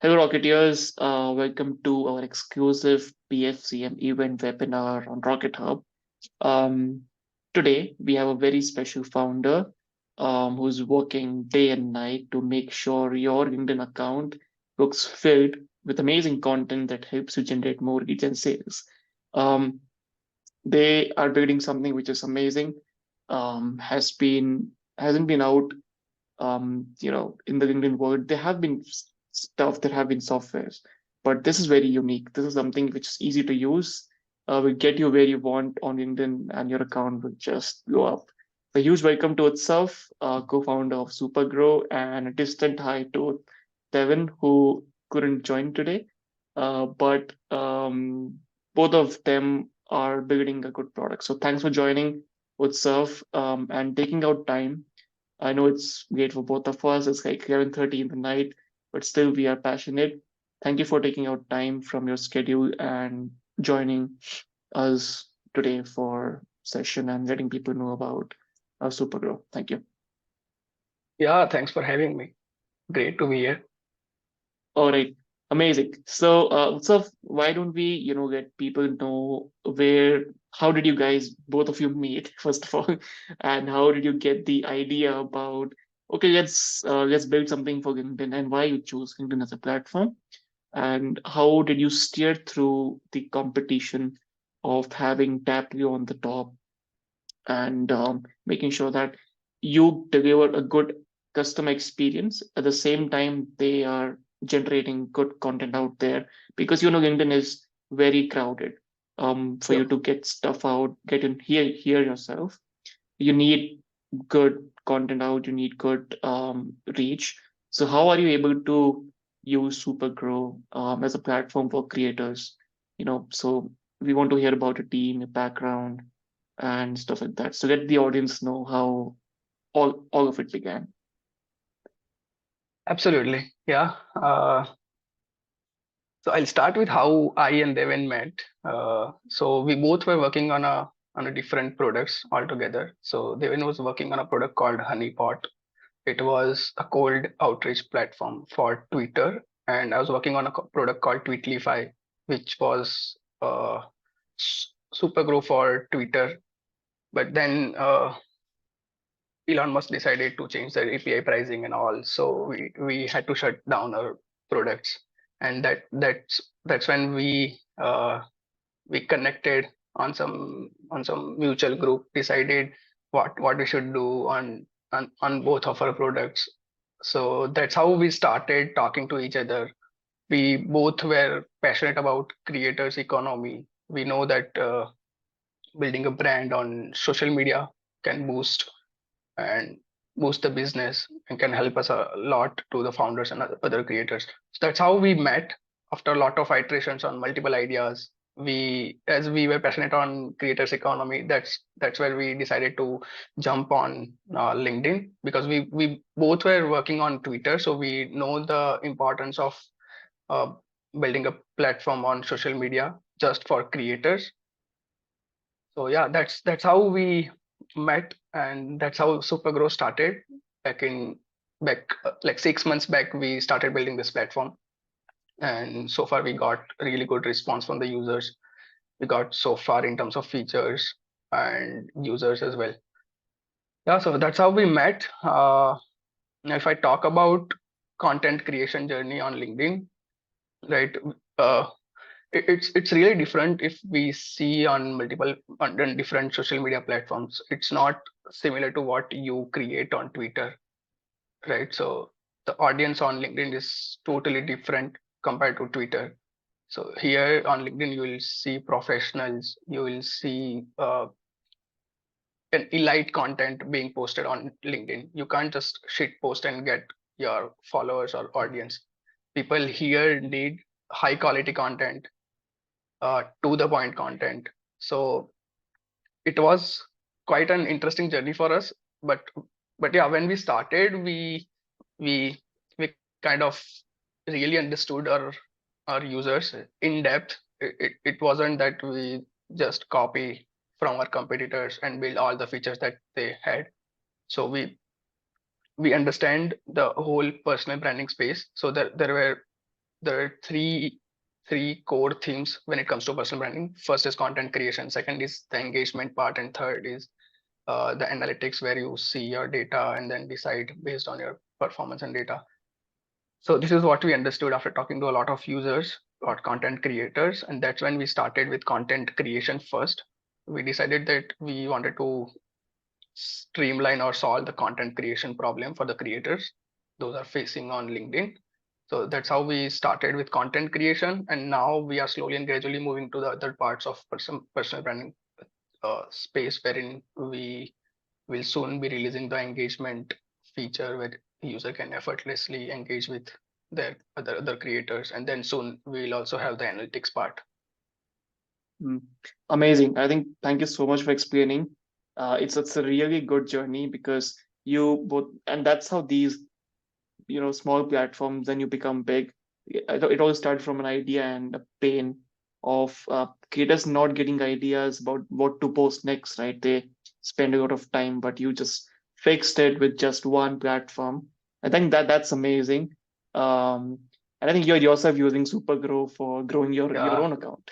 Hello, Rocketeers. Welcome to our exclusive PFCM event webinar on Rocket Hub. Um, Today, we have a very special founder who's working day and night to make sure your LinkedIn account looks filled with amazing content that helps you generate more leads and sales. Um, they are building something which is amazing. Hasn't been out in the LinkedIn world, there have been stuff, there have been softwares, but this is very unique. This is something which is easy to use, will get you where you want on LinkedIn, and your account will just go up. A huge welcome to Utsav, co-founder of Supergrow, and a distant hi to Deven, who couldn't join today. But both of them are building a good product. So thanks for joining Utsav and taking out time. I know it's late for both of us. It's like 11:30 in the night, but still we are passionate. Thank you for taking out time from your schedule and joining us today for session and letting people know about our Supergrow. Thank you. Yeah, thanks for having me. Great to be here. All right, amazing. So, why don't we, let people know how did you guys, both of you, meet first of all, and how did you get the idea about, okay, let's build something for LinkedIn, and why you choose LinkedIn as a platform, and how did you steer through the competition of having Taplio on the top and making sure that you deliver a good customer experience at the same time they are generating good content out there, because LinkedIn is very crowded. For Yep. you to get stuff out, get in here yourself, you need good content out, you need good reach. So how are you able to use Supergrow as a platform for creators? So we want to hear about your team, your background, and stuff like that. So let the audience know how all of it began. Absolutely. Yeah. So I'll start with how I and Deven met. So we both were working on a different products altogether. So Deven was working on a product called Honeypot. It was a cold outreach platform for Twitter, and I was working on a product called Tweetlify, which was Supergrow for Twitter. But then Elon Musk decided to change the API pricing and all, so we had to shut down our products, and that's when we connected on some mutual group, decided what we should do on both of our products. So that's how we started talking to each other. We both were passionate about creators economy. We know that building a brand on social media can and boost the business and can help us a lot to the founders and other creators. So that's how we met after a lot of iterations on multiple ideas. As we were passionate on creators economy, that's where we decided to jump on LinkedIn, because we both were working on Twitter, so we know the importance of uh, building a platform on social media just for creators. So yeah, that's how we met, and that's how Supergrow started back in back like 6 months back. We started building this platform, and so far we got really good response from the users. We got so far in terms of features and users as well. Yeah, so that's how we met. Now if I talk about content creation journey on LinkedIn, right? Uh, it's really different if we see on on different social media platforms. It's not similar to what you create on Twitter, right? So the audience on LinkedIn is totally different compared to Twitter. So here on LinkedIn you will see professionals, you will see an elite content being posted on LinkedIn. You can't just shit post and get your followers or audience. People here need high quality content, to the point content. So it was quite an interesting journey for us. But but yeah, when we started, we we kind of really understood our users in depth. It wasn't that we just copy from our competitors and build all the features that they had. So we understand the whole personal branding space. So there were there are three core themes when it comes to personal branding. First is content creation, second is the engagement part, and third is the analytics where you see your data and then decide based on your performance and data. So this is what we understood after talking to a lot of users or content creators, and that's when we started with content creation first. We decided that we wanted to streamline or solve the content creation problem for the creators those are facing on LinkedIn. So that's how we started with content creation, and now we are slowly and gradually moving to the other parts of personal branding space, wherein we will soon be releasing the engagement feature where user can effortlessly engage with their other creators, and then soon we'll also have the analytics part. Mm. Amazing. I think thank you so much for explaining. It's a really good journey because you both, and that's how these small platforms, then you become big. It all started from an idea and a pain of creators not getting ideas about what to post next, right? They spend a lot of time, but you just fixed it with just one platform. I think that's amazing. And I think you're yourself using Supergrow for growing your Yeah, own account.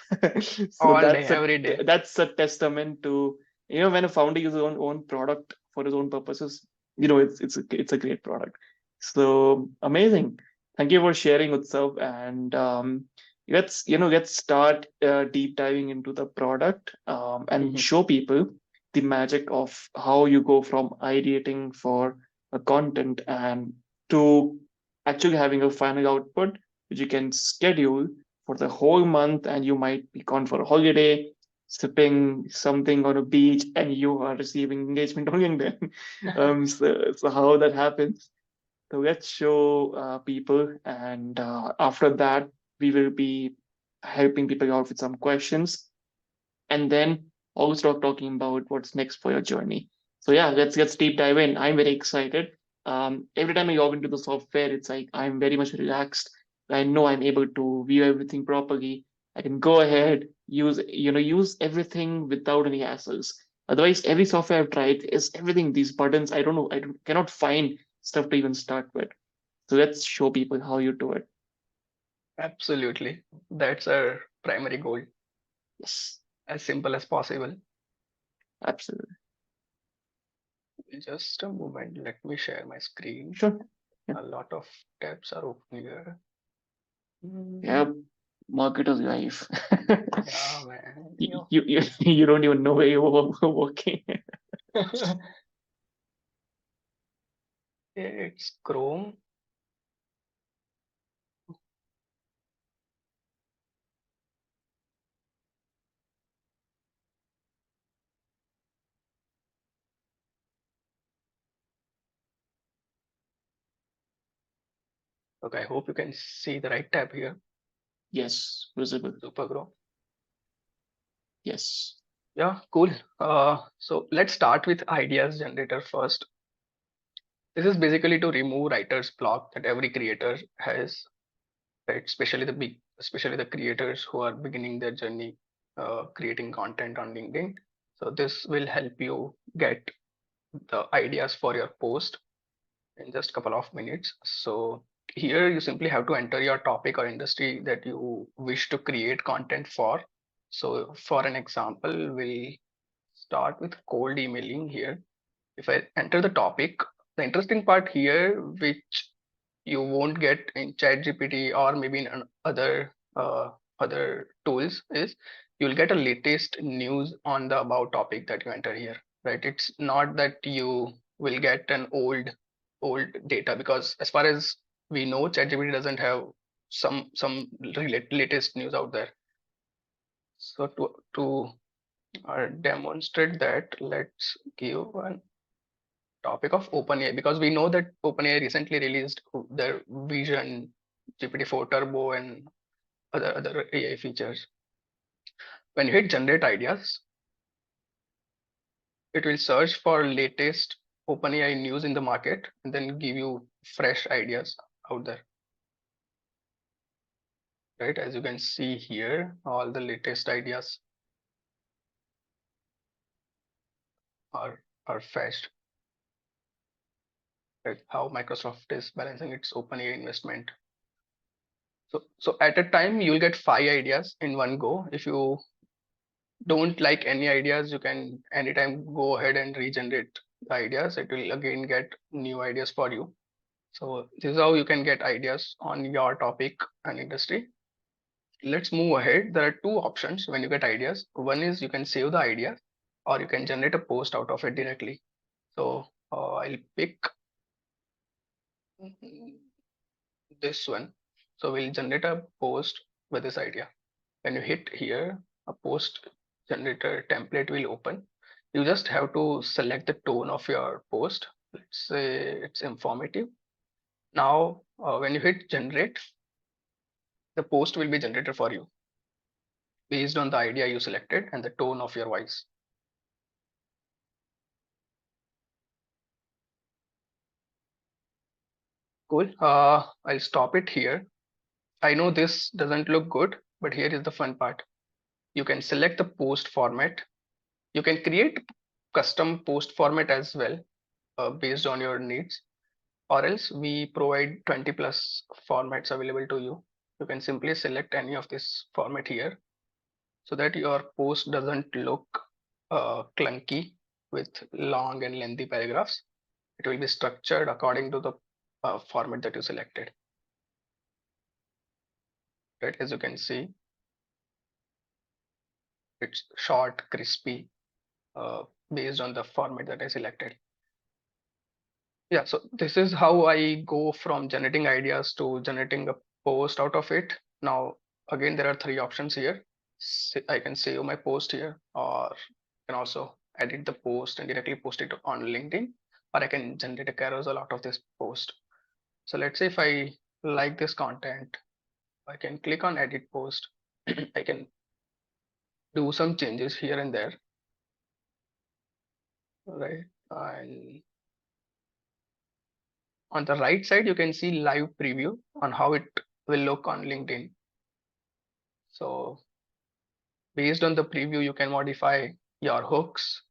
So all day, every day. that's a testament to when a founder uses his own product for his own purposes, it's a great product. So amazing. Thank you for sharing, Utsav. And let's start deep diving into the product and Mhm. show people the magic of how you go from ideating for a content and to actually having a final output which you can schedule for the whole month, and you might be gone for a holiday, sipping something on a beach, and you are receiving engagement on LinkedIn. So how that happens, so let's show people, and after that, we will be helping people out with some questions, and then also talking about what's next for your journey. So yeah, let's deep dive in. I'm very excited. Every time I log into the software, it's like I'm very much relaxed. I know I'm able to view everything properly. I can go ahead, use everything without any hassles. Otherwise, every software I've tried is everything. These buttons, I don't know, cannot find stuff to even start with. So let's show people how you do it. Absolutely. That's our primary goal, Yes, as simple as possible. absolutely. Just a moment, let me share my screen. Sure. Yeah. A lot of tabs are open here. Yeah, Mm, marketer's life. yeah, man. You don't even know where you're working. It's Chrome. Okay, I hope you can see the right tab here. Yes, visible. Supergrow. Yes. Yeah, cool. So let's start with ideas generator first. This is basically to remove writer's block that every creator has, right? Especially the creators who are beginning their journey creating content on LinkedIn. So this will help you get the ideas for your post in just a couple of minutes. So here you simply have to enter your topic or industry that you wish to create content for. So for an example, we'll start with cold emailing here. If I enter the topic, the interesting part here, which you won't get in ChatGPT or maybe in other tools, is you'll get a latest news on the about topic that you enter here, right? It's not that you will get an old data, because as far as we know, ChatGPT doesn't have some latest news out there. So to demonstrate that, let's give an topic of OpenAI, because we know that OpenAI recently released their Vision GPT-4 Turbo and other AI features. When you hit generate ideas, it will search for latest OpenAI news in the market and then give you fresh ideas out there. Right, as you can see here, all the latest ideas are fetched. Right, how Microsoft is balancing its OpenAI investment. So at a time you'll get 5 ideas in one go. If you don't like any ideas, you can anytime go ahead and regenerate the ideas. It will again get new ideas for you. So this is how you can get ideas on your topic and industry. Let's move ahead. There are two options when you get ideas. One is you can save the idea, or you can generate a post out of it directly. So I'll pick this one. So we'll generate a post with this idea. When you hit here, a post generator template will open. You just have to select the tone of your post. Let's say it's informative. Now, when you hit generate, the post will be generated for you based on the idea you selected and the tone of your voice. Cool. I'll stop it here. I know this doesn't look good, but here is the fun part. You can select the post format. You can create custom post format as well based on your needs, or else we provide 20 plus formats available to you. You can simply select any of this format here so that your post doesn't look clunky with long and lengthy paragraphs. It will be structured according to the format that you selected. Right, as you can see, it's short, crispy, uh, based on the format that I selected. Yeah, so this is how I go from generating ideas to generating a post out of it. Now, again, there are three options here. I can save my post here, or I can also edit the post and directly post it on LinkedIn, or I can generate a carousel out of this post. So let's say if I like this content, I can click on edit post. I can do some changes here and there, right? And on the right side, you can see live preview on how it will look on LinkedIn. So based on the preview, you can modify your hooks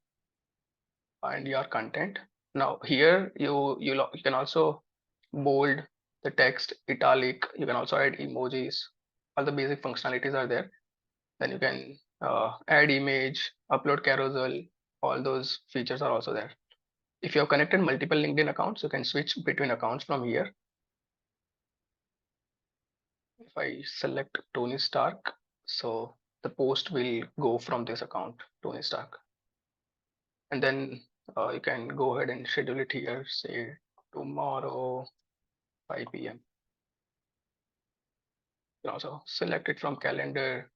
and your content. Now here you can also bold the text, italic. You can also add emojis. All the basic functionalities are there. Then you can add image, upload carousel. All those features are also there. If you have connected multiple LinkedIn accounts, you can switch between accounts from here. If I select Tony Stark, so the post will go from this account, Tony Stark. And then you can go ahead and schedule it here, say tomorrow 5 p.m. You can also select it from calendar.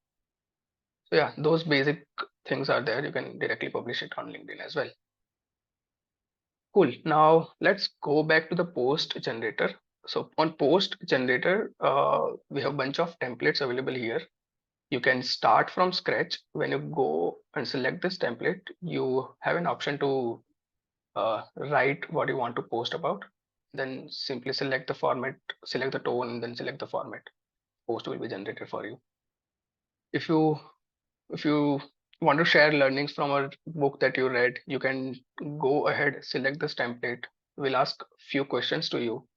So yeah, those basic things are there. You can directly publish it on LinkedIn as well. Cool. Now let's go back to the post generator. So on post generator, we have a bunch of templates available here. You can start from scratch. When you go and select this template, you have an option to write what you want to post about. Then simply select the format, select the tone, and then select the format. Post will be generated for you. If you if you want to share learnings from a book that you read, you can go ahead, select this template. We'll ask few questions to you.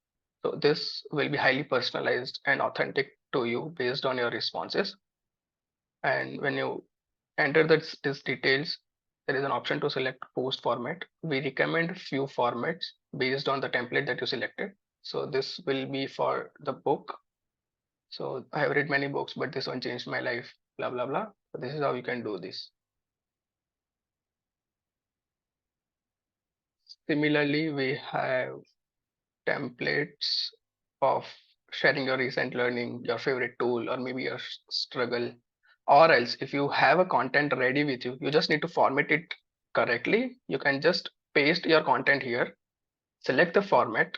So this will be highly personalized and authentic to you based on your responses. And when you enter these details, there is an option to select post format. We recommend few formats based on the template that you selected. So this will be for the book. So I have read many books, but this one changed my life, blah, blah, blah. So this is how you can do this. Similarly, we have templates of sharing your recent learning, your favorite tool, or maybe your struggle. Or else, if you have a content ready with you, you just need to format it correctly. You can just paste your content here, select the format,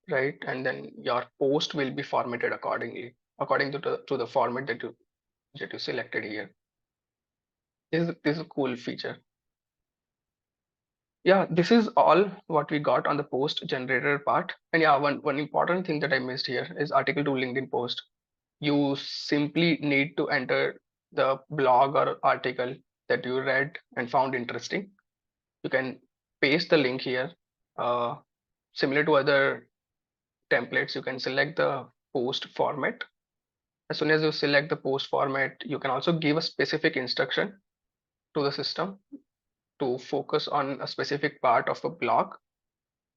right? And then your post will be formatted accordingly, according to the format that you selected here. This is a cool feature. Yeah, this is all what we got on the post generator part. And yeah, one important thing that I missed here is article to LinkedIn post. You simply need to enter the blog or article that you read and found interesting. You can paste the link here. Similar to other templates, you can select the post format. As soon as you select the post format, you can also give a specific instruction to the system to focus on a specific part of a block.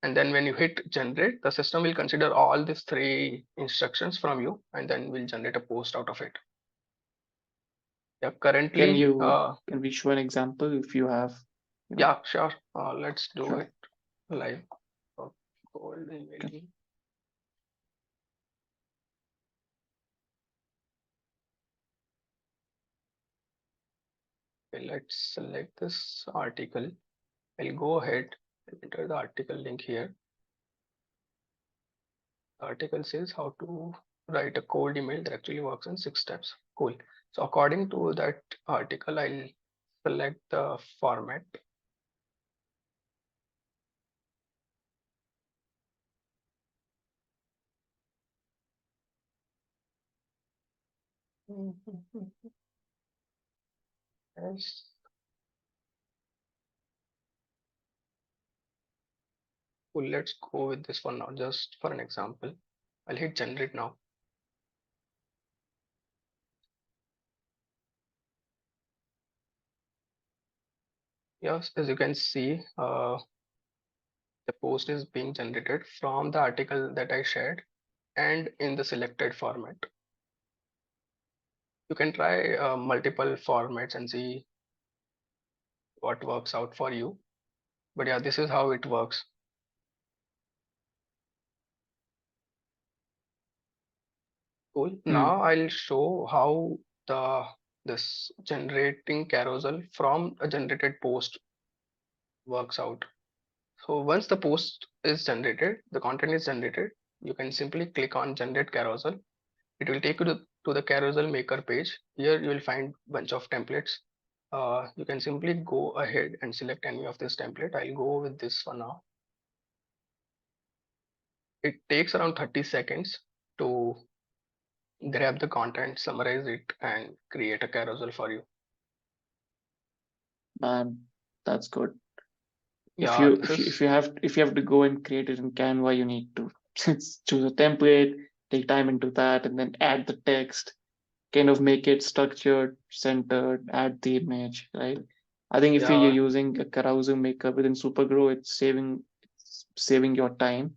And then when you hit generate, the system will consider all these three instructions from you and then will generate a post out of it. Yeah, Can currently, you can we show an example if you have, you know, yeah, sure. Let's do sure. it live. Gold Okay. emailing. Okay, let's select this article. I'll go ahead and enter the article link here. The article says how to write a cold email that actually works in 6 steps. Cool. So according to that article, I'll select the format. Yes. Cool. Let's go with this one now, just for an example. I'll hit generate now. Yes, as you can see, the post is being generated from the article that I shared and in the selected format. You can try multiple formats and see what works out for you. But yeah, this is how it works. Cool. Hmm. Now I'll show how the this generating carousel from a generated post works out. So once the post is generated, the content is generated, you can simply click on generate carousel. It will take you to the carousel maker page. Here you will find bunch of templates. You can simply go ahead and select any of this template. I'll go with this for now. It takes around 30 seconds to grab the content, summarize it, and create a carousel for you. Man, that's good. If Yeah, you this if you if is you have if you have to go and create it in Canva, you need to choose a template, take time into that, and then add the text, kind of make it structured, centered, add the image, right? I think if you're yeah, using a carousel maker within Supergrow, it's saving your time,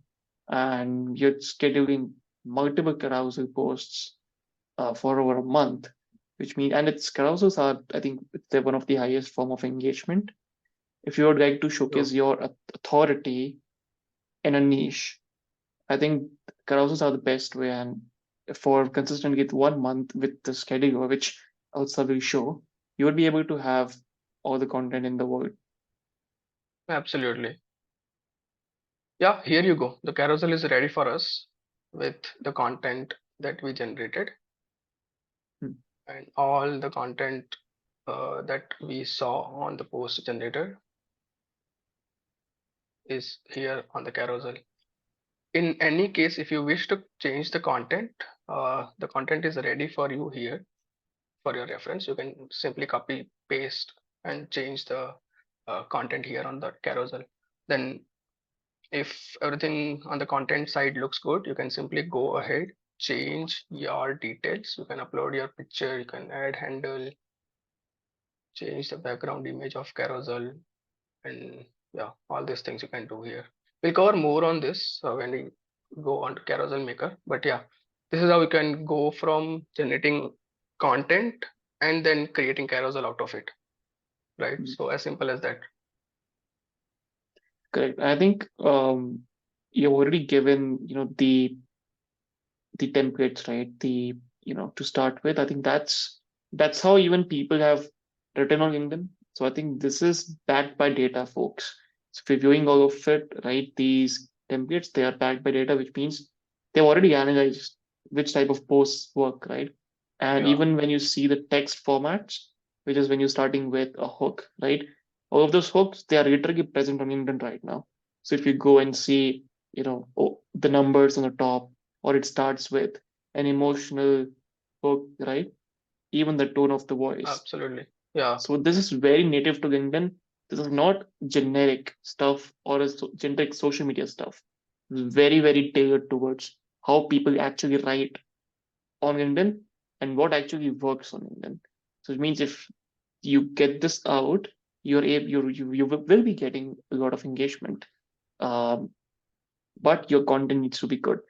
and you're scheduling multiple carousel posts for over a month, which means and its carousels are, I think, they're one of the highest form of engagement. If you would like to showcase true. your authority in a niche, I think carousels are the best way. And for consistently with 1 month with the schedule, which also will show, you would be able to have all the content in the world. Absolutely. Yeah, here you go. The carousel is ready for us with the content that we generated Hmm. and all the content that we saw on the post generator is here on the carousel. In any case, if you wish to change the content is ready for you here for your reference. You can simply copy, paste, and change the content here on the carousel. Then if everything on the content side looks good, you can simply go ahead, change your details. You can upload your picture, you can add handle, change the background image of carousel, and yeah, all these things you can do here. We'll cover more on this when we go on to carousel maker. But yeah, this is how you can go from generating content and then creating carousel out of it, right? Hmm. So as simple as that. Correct. I think you've already given the templates, right? To start with, I think that's how even people have written on LinkedIn. So I think this is backed by data, folks. So if you're viewing all of it, right, these templates, they are backed by data, which means they've already analyzed which type of posts work, right? And Yeah, even when you see the text formats, which is when you're starting with a hook, right? All of those hooks, they are literally present on LinkedIn right now. So if you go and see, the numbers on the top, or it starts with an emotional hook, right? Even the tone of the voice. absolutely. Yeah, So this is very native to LinkedIn. This is not generic stuff or generic social media stuff. It's very, very tailored towards how people actually write on LinkedIn and what actually works on LinkedIn. So it means if you get this out, you're able, you will be getting a lot of engagement. Um, but your content needs to be good.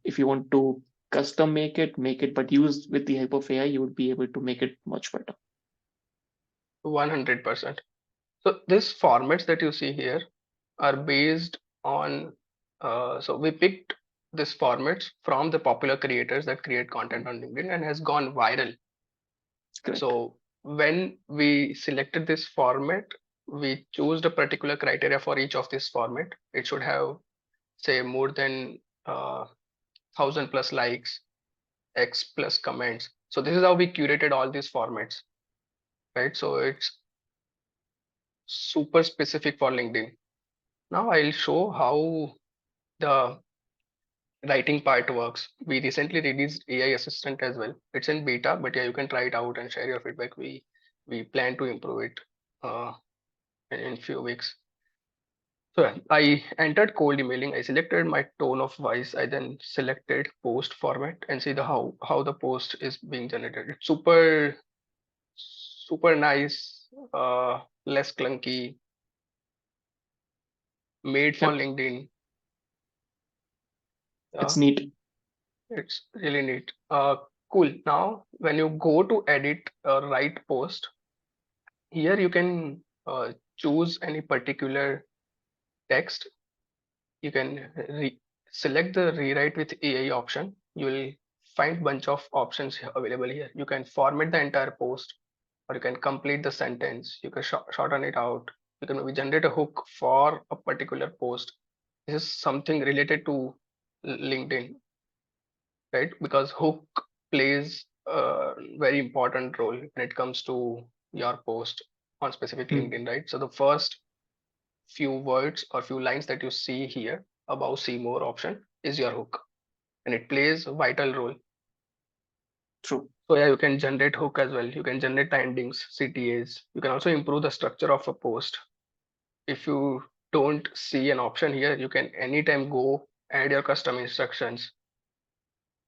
If you want to custom make it, but use with the help of AI, you would be able to make it much better. 100%. So these formats that you see here are based on, so we picked this formats from the popular creators that create content on LinkedIn and has gone viral. Correct. So when we selected this format, we chose the particular criteria for each of this format. It should have, say, more than 1,000 plus likes, X plus comments. So this is how we curated all these formats, right? So it's super specific for LinkedIn. Now I'll show how the writing part works. We recently released AI assistant as well. It's in beta, but yeah, you can try it out and share your feedback. We plan to improve it uh, in few weeks. So yeah, I entered cold emailing. I selected my tone of voice. I then selected post format and see the how the post is being generated. It's super nice, less clunky, made for Yep, LinkedIn. it's Yeah, neat. it's really neat. Cool. Now, when you go to edit or write post, here you can choose any particular text. You can select the rewrite with AI option. You will find bunch of options available here. You can format the entire post, or you can complete the sentence. You can shorten it out. You can maybe generate a hook for a particular post. This is something related to LinkedIn, right? Because hook plays a very important role when it comes to your post on specific Hmm, LinkedIn, right? So the first few words or few lines that you see here above see more option is your hook, and it plays a vital role. true. So yeah, you can generate hook as well. You can generate the endings, CTAs. You can also improve the structure of a post. If you don't see an option here, you can anytime go add your custom instructions,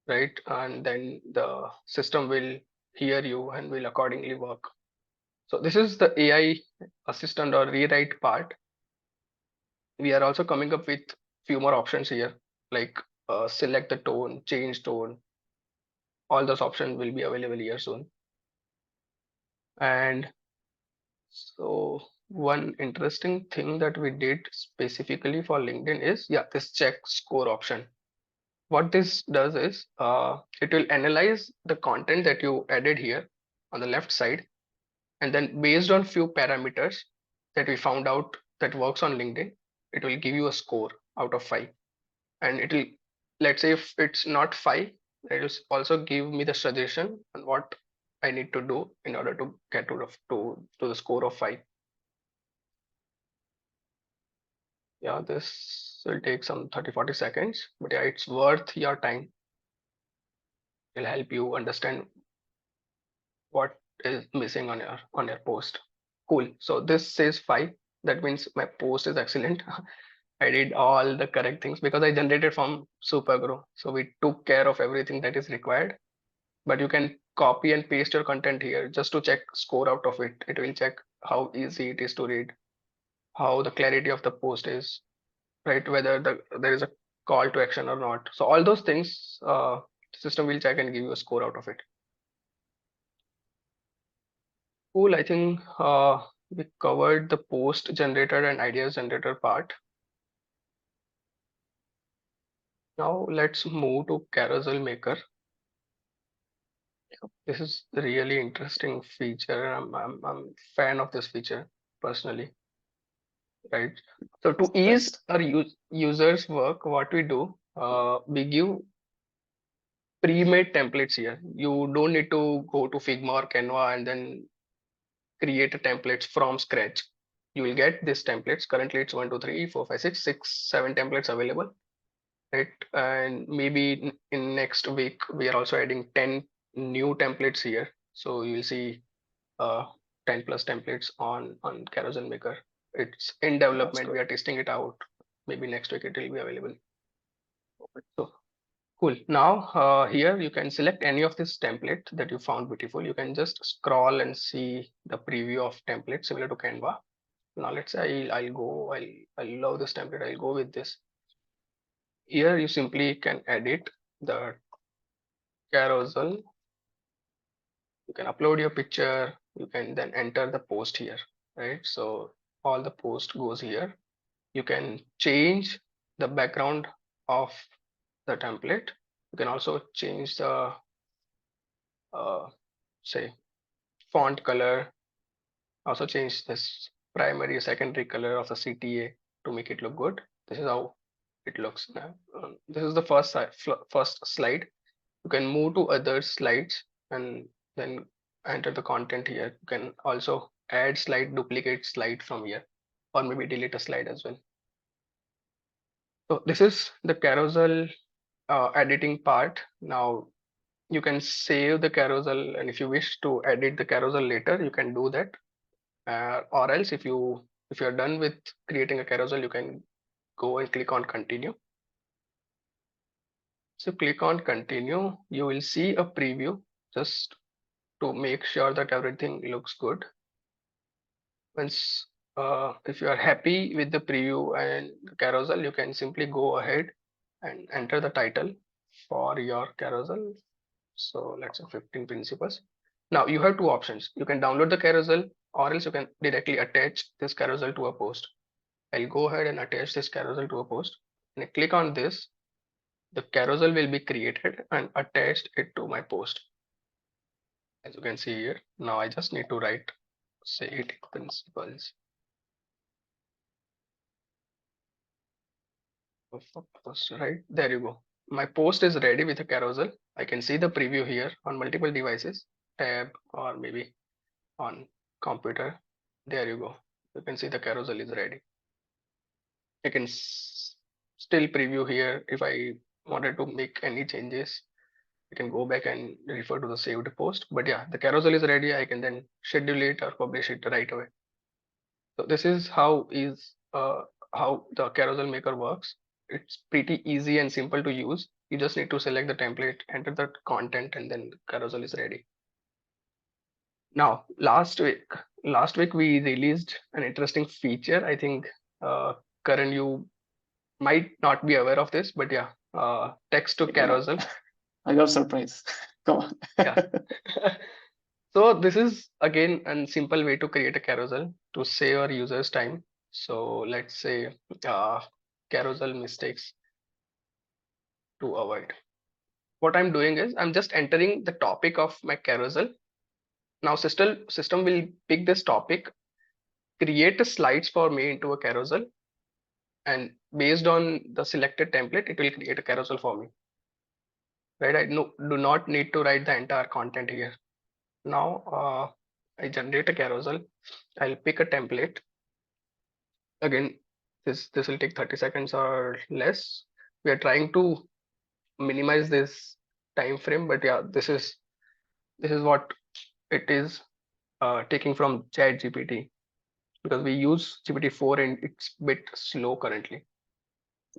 right? And then the system will hear you and will accordingly work. So this is the AI assistant or rewrite part. We are also coming up with few more options here, like select the tone, change tone. All those options will be available here soon. And so one interesting thing that we did specifically for LinkedIn is, yeah, this check score option. What this does is it will analyze the content that you added here on the left side, and then based on few parameters that we found out that works on LinkedIn, it will give you a score out of 5. And it will, let's say if it's not 5, it will also give me the suggestion on what I need to do in order to get to the score of 5. Yeah, this will take some 30-40 seconds, but yeah, it's worth your time. It'll help you understand what is missing on your post. Cool. So this says 5. That means my post is excellent. I did all the correct things because I generated from Supergrow. So we took care of everything that is required. But you can copy and paste your content here just to check score out of it. It will check how easy it is to read, how the clarity of the post is, right? Whether there is a call to action or not. So all those things, system will check and give you a score out of it. Cool. I think we covered the post generator and ideas generator part. Now let's move to carousel maker. This is a really interesting feature. I'm fan of this feature personally, right? So It's to the ease best. our users work, what we do, we give pre-made templates here. You don't need to go to Figma or Canva and then create a templates from scratch. You will get these templates. Currently it's 1, 2, 3, 4, 5, 6, 7 templates available, right? And maybe in next week we are also adding 10 new templates here. So you will see 10 plus templates on Carousel Maker. It's in That's development. good. We are testing it out. Maybe next week it will be available. So Cool. Now here you can select any of this template that you found beautiful. You can just scroll and see the preview of template similar to Canva. Now let's say I'll love this template. I'll go with this. Here you simply can edit the carousel. You can upload your picture. You can then enter the post here, right? So all the post goes here. You can change the background of the template. You can also change the uh, say font color. Also change this primary secondary color of the CTA to make it look good. This is how it looks now. This is the first slide. You can move to other slides and then enter the content here. You can also add slide, duplicate slide from here, or maybe delete a slide as well. So this is the carousel editing part. Now you can save the carousel, and if you wish to edit the carousel later, you can do that. Or else if you're done with creating a carousel, you can go and click on continue. So click on continue. You will see a preview just to make sure that everything looks good. Once if you are happy with the preview and the carousel, you can simply go ahead and enter the title for your carousel. So let's say 15 principles. Now you have two options. You can download the carousel, or else you can directly attach this carousel to a post. I'll go ahead and attach this carousel to a post, and I click on this. The carousel will be created and attached it to my post. As you can see here, now I just need to write say 18 principles of a post, right? There you go. My post is ready with a carousel. I can see the preview here on multiple devices, tab or maybe on computer. There you go. You can see the carousel is ready. I can still preview here. If I wanted to make any changes, I can go back and refer to the saved post. But yeah, the carousel is ready. I can then schedule it or publish it right away. So this is how the carousel maker works. It's pretty easy and simple to use. You just need to select the template, enter the content, and then the carousel is ready. Now, last week we released an interesting feature. I think Karan, you might not be aware of this, but yeah, text to Maybe not. carousel. I got surprised. Come on. Yeah. So this is again a simple way to create a carousel to save our users time. So let's say uh, carousel mistakes to avoid. What I'm doing is I'm just entering the topic of my carousel. Now system will pick this topic, create a slides for me into a carousel, and based on the selected template, it will create a carousel for me. Right? I do not need to write the entire content here. Now I generate a carousel. I'll pick a template. Again, this will take 30 seconds or less. We are trying to minimize this time frame, but yeah, this is what it is taking from Chat GPT, because we use GPT-4 and it's a bit slow currently.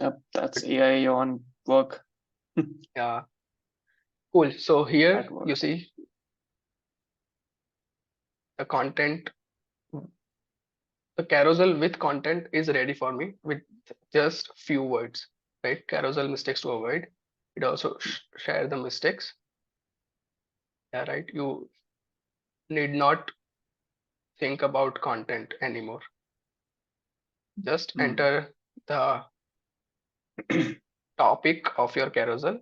Yep, that's But AI on work. yeah, cool. So here At you work. see the content, the carousel with content is ready for me with just few words, right? Carousel mistakes to avoid. It also share the mistakes. Yeah, right. You need not think about content anymore. Just Hmm. enter the topic of your carousel,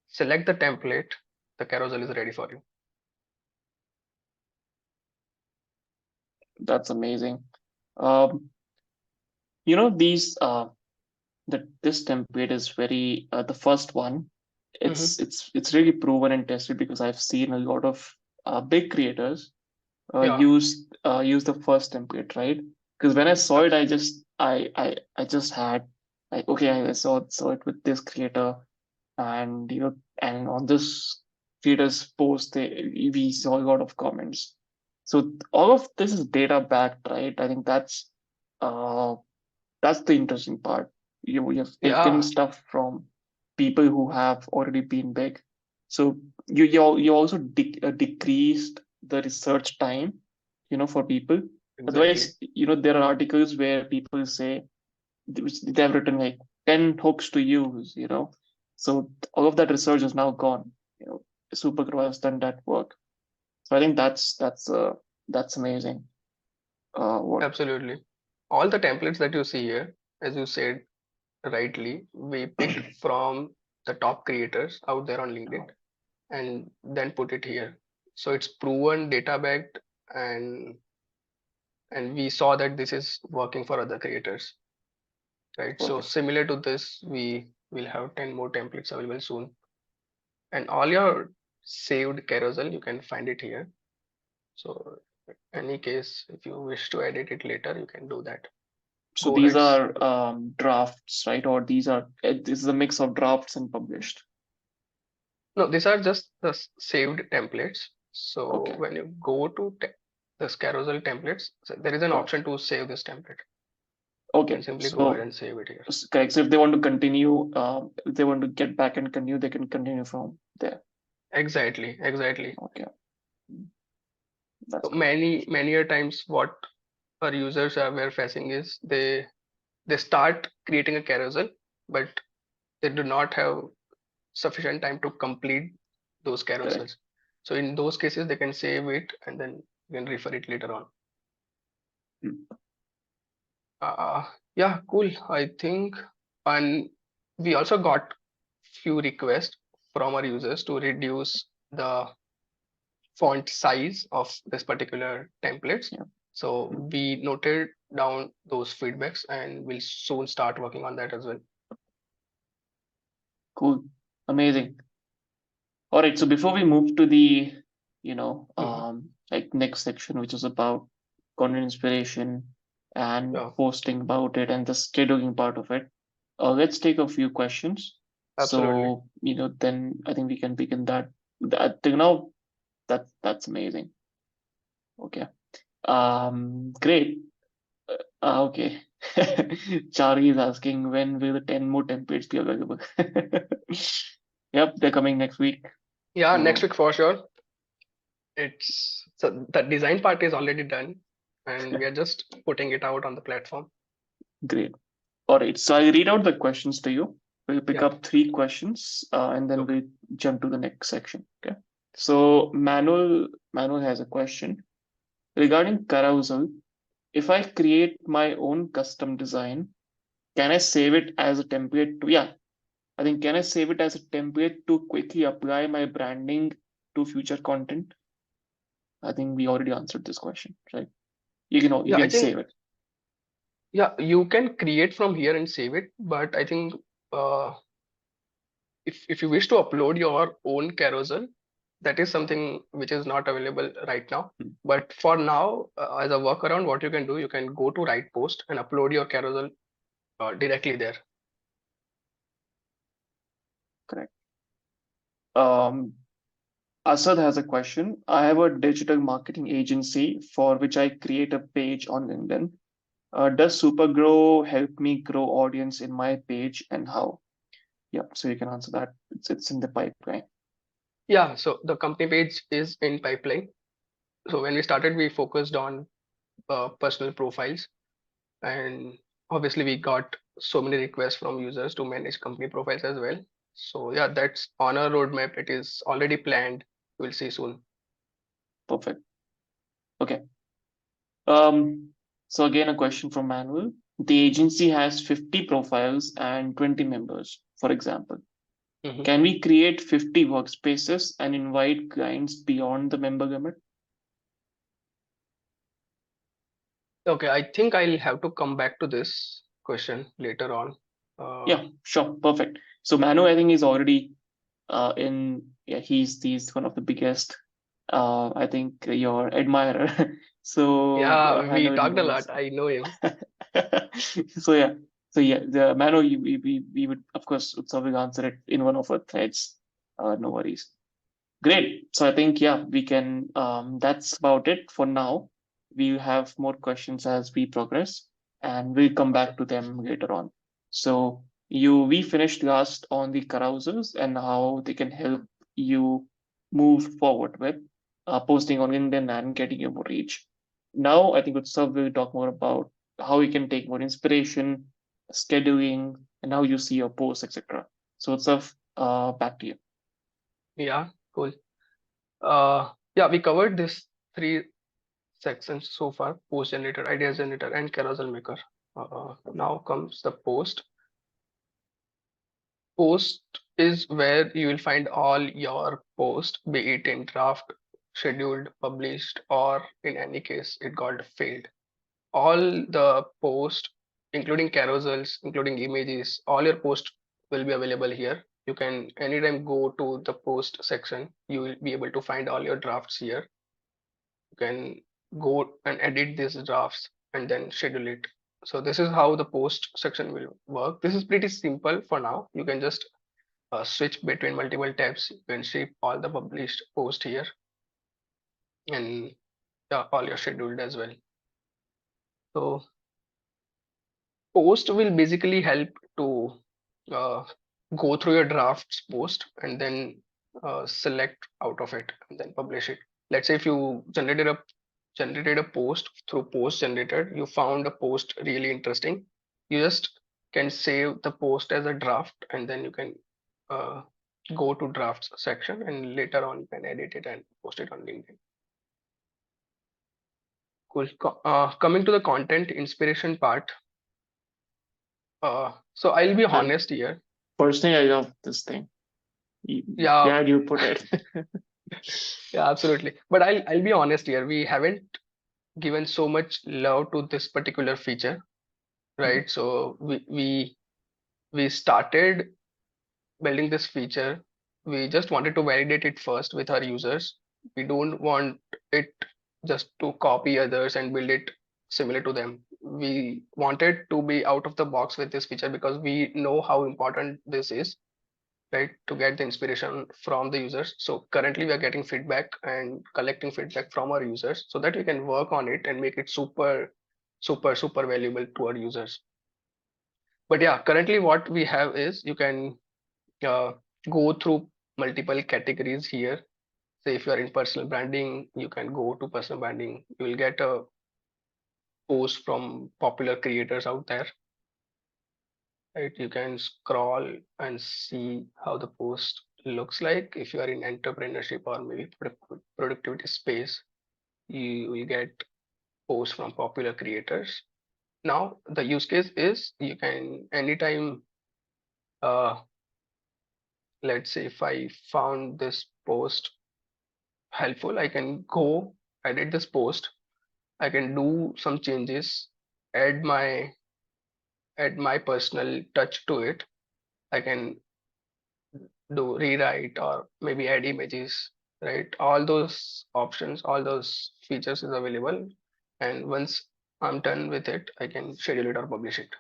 select the template, the carousel is ready for you. That's amazing. Um, these that this template is very the first one. Mhm. It's really proven and tested because I've seen a lot of big creators Yeah, use the first template, right? Because when I saw it, I just had like, okay, I saw it with this creator, and and on this creator's post, we saw a lot of comments. So all of this is data backed, right? I think uh that's the interesting part. You've taken yeah, stuff from. people who have already been big. So you also decreased the research time, for people. Exactly. Otherwise, there are articles where people say they have written like 10 hooks to use, So all of that research is now gone. Supergrow has done that work. So I think that's amazing. What Absolutely. All the templates that you see here, as you said rightly, we picked from the top creators out there on LinkedIn and then put it here. So it's proven, data backed, and we saw that this is working for other creators, right? So Perfect. similar to this, we will have 10 more templates available soon. And all your saved carousel, you can find it here. So any case, if you wish to edit it later, you can do that. So Go these ahead. are drafts, right? Or this is a mix of drafts and published. No, these are just the saved templates. So Okay, when you go to this carousel templates, so there is an got it. option to save this template. You can Okay, simply go ahead so and save it here. correct. So if they want to continue, if they want to get back and continue, they can continue from there. Exactly, exactly. Okay, that's So good. many a times what our users were facing is they start creating a carousel, but they do not have sufficient time to complete those Correct. carousels. So in those cases, they can save it and then you can refer it later on. Hmm. Yeah, cool. I think, and we also got few requests from our users to reduce the font size of this particular templates. Yeah. So Hmm. we noted down those feedbacks and we'll soon start working on that as well. Cool. Amazing. All right. So before we move to the, Mhm. like next section, which is about content inspiration and Yeah, posting about it and the scheduling part of it, let's take a few questions. absolutely. So, then I think we can begin that. That's amazing. Okay. Great. Okay. Charlie is asking when will the 10 more templates be available? Yep, they're coming next week. Yeah, next So week for sure. It's so the design part is already done and we are just putting it out on the platform. great. All right. So I'll read out the questions to you. We'll pick Yeah, up three questions and then okay. we'll jump to the next section. Okay. So Manuel has a question regarding carousel. If I create my own custom design, can I save it as a template to, yeah, I think, can I save it as a template to quickly apply my branding to future content? I think we already answered this question, right? You Yeah, I can think save it. yeah, you can create from here and save it, but I think uh, if you wish to upload your own carousel, that is something which is not available right now. Hmm, But for now, as a workaround, what you can do, you can go to right post and upload your carousel directly there. correct. Um, Asad has a question. I have a digital marketing agency for which I create a page on LinkedIn. Does Supergrow help me grow audience in my page and how? Yeah, so you can answer that. It's in the pipeline. Yeah, so the company page is in pipeline. So when we started, we focused on personal profiles, and obviously we got so many requests from users to manage company profiles as well. So yeah, that's on our roadmap. It is already planned. We'll see soon. Perfect. Okay. Um, so again, a question from Manuel. The agency has 50 profiles and 20 members, for example. Mhm. Can we create 50 workspaces and invite clients beyond the member limit? Okay, I think I'll have to come back to this question later on. Uh, Yeah, sure, perfect. So Manu, I think, is already in. Yeah, he's one of the biggest. I think your admirer. So yeah, I we know he talked a wants. lot. I know him. So yeah, the Manu, we would of course Utsav will answer it in one of our threads. No worries. Great. So I think, yeah, we can, that's about it for now. We'll have more questions as we progress and we'll come back Awesome. to them later on. So We finished last on the carousels and how they can help you move forward with posting on LinkedIn and getting you more reach. Now, I think Utsav will talk more about how you can take more inspiration, scheduling, and how you see your posts, etc. So, Utsav, back to you. Yeah, cool. Yeah, we covered this three sections so far: post generator, idea generator, and carousel maker. Now comes the post. Post is where you will find all your posts, be it in draft, scheduled, published, or in any case it got failed. All the posts, including carousels, including images, all your posts will be available here. You can anytime go to the post section, you will be able to find all your drafts here. You can go and edit these drafts and then schedule it. So this is how the post section will work. This is pretty simple for now. You can just switch between multiple tabs. You can see all the published post here, and all your scheduled as well. So post will basically help to uh, go through your drafts post and then select out of it and then publish it. Let's say if you generated a post through post generator, you found a post really interesting, you just can save the post as a draft and then you can uh, go to drafts section and later on you can edit it and post it on LinkedIn. Cool. Coming to the content inspiration part, so I'll be And honest here. personally, I love this thing. Yeah, Glad you put it. yeah, absolutely. But I'll be honest here. We haven't given so much love to this particular feature, right? So we started building this feature. We just wanted to validate it first with our users. We don't want it just to copy others and build it similar to them. We wanted to be out of the box with this feature because we know how important this is, right, to get the inspiration from the users. So currently we are getting feedback and collecting feedback from our users so that we can work on it and make it super valuable to our users. But yeah, currently what we have is you can uh, go through multiple categories here. Say if you are in personal branding, you can go to personal branding. You will get a post from popular creators out there, right? You can scroll and see how the post looks like. If you are in entrepreneurship or maybe productivity space, you will get posts from popular creators. Now the use case is you can anytime, uh, let's say if I found this post helpful, I can go edit this post. I can do some changes, add my add my personal touch to it. I can do rewrite or maybe add images, right? All those options, all those features is available. And once I'm done with it, I can schedule it or publish it.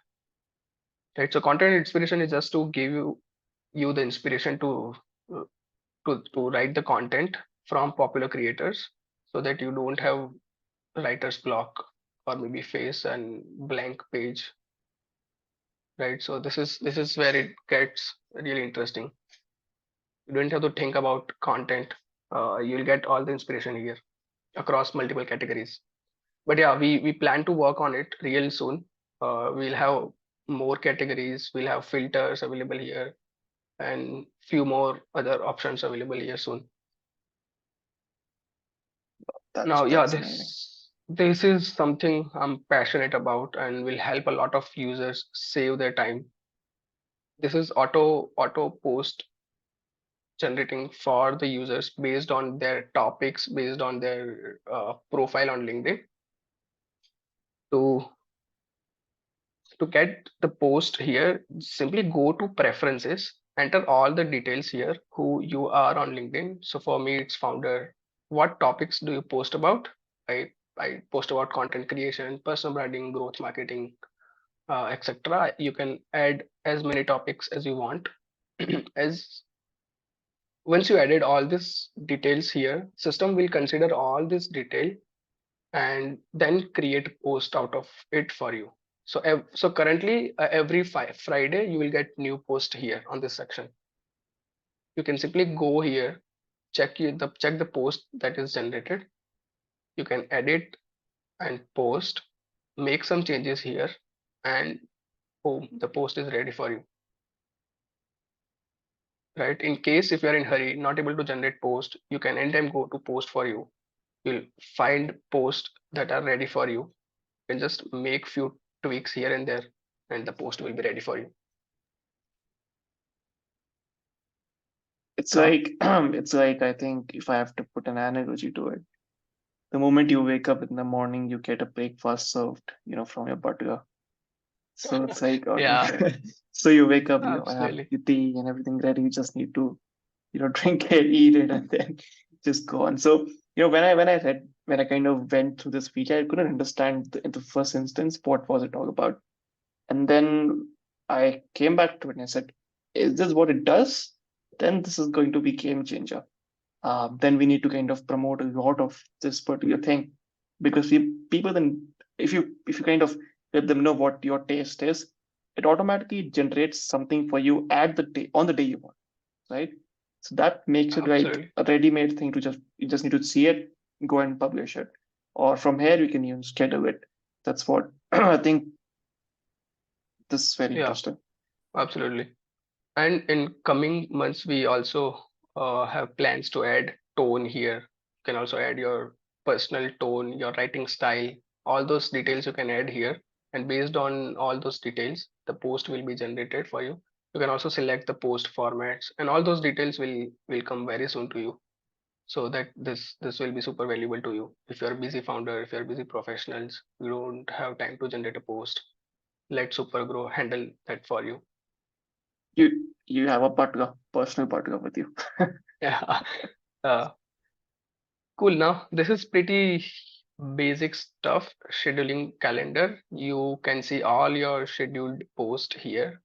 Right. So content inspiration is just to give you the inspiration uh, to write the content from popular creators so that you don't have writer's block or maybe face and blank page, right? So this is where it gets really interesting. You don't have to think about content. You'll get all the inspiration here across multiple categories. But yeah, we plan to work on it real soon. We'll have more categories. We'll have filters available here and few more other options available here soon. that's Now, yeah, that's amazing. this is something I'm passionate about and will help a lot of users save their time. This is auto post generating for the users based on their topics, based on their profile on LinkedIn. To get the post here, simply go to preferences, enter all the details here, who you are on LinkedIn. So for me, it's founder. What topics do you post about? I post about content creation, personal branding, growth marketing, etc. You can add as many topics as you want. As once you added all these details here, system will consider all this detail and then create a post out of it for you. So currently every Friday you will get new post here on this section. You can simply go here, check the post that is generated. You can edit and post, make some changes here, and boom, the post is ready for you. Right? In case if you are in hurry, not able to generate post, you can anytime go to post for you. You'll find posts that are ready for you. You can just make few tweaks here and there, and the post will be ready for you. It's Now, like it's like I think if I have to put an analogy to it, the moment you wake up in the morning, you get a breakfast served, from your butler. So it's like, yeah, so you wake up, have absolutely, your tea and everything ready. You just need to, drink it, eat it, and then just go on. So, when I kind of went through this feature, I couldn't understand in the first instance what was it all about. And then I came back to it and I said, is this what it does? Then this is going to be game changer. Then we need to kind of promote a lot of this particular thing because people then if you kind of let them know what your taste is, it automatically generates something for you at the day on the day you want, right? So that makes it like absolutely, a ready-made thing to just you just need to see it, go and publish it, or from here you can even schedule it. That's what I think. This is very yeah, interesting. absolutely. And in coming months, we also have plans to add tone here. You can also add your personal tone, your writing style, all those details you can add here. And based on all those details, the post will be generated for you. You can also select the post formats, and all those details will come very soon to you. So that this will be super valuable to you. If you're a busy founder, if you're busy professionals, you don't have time to generate a post. Let Supergrow handle that for you. You have a butler, personal butler with you. Yeah. Uh, Cool. Now, this is pretty basic stuff. Scheduling calendar. You can see all your scheduled post here.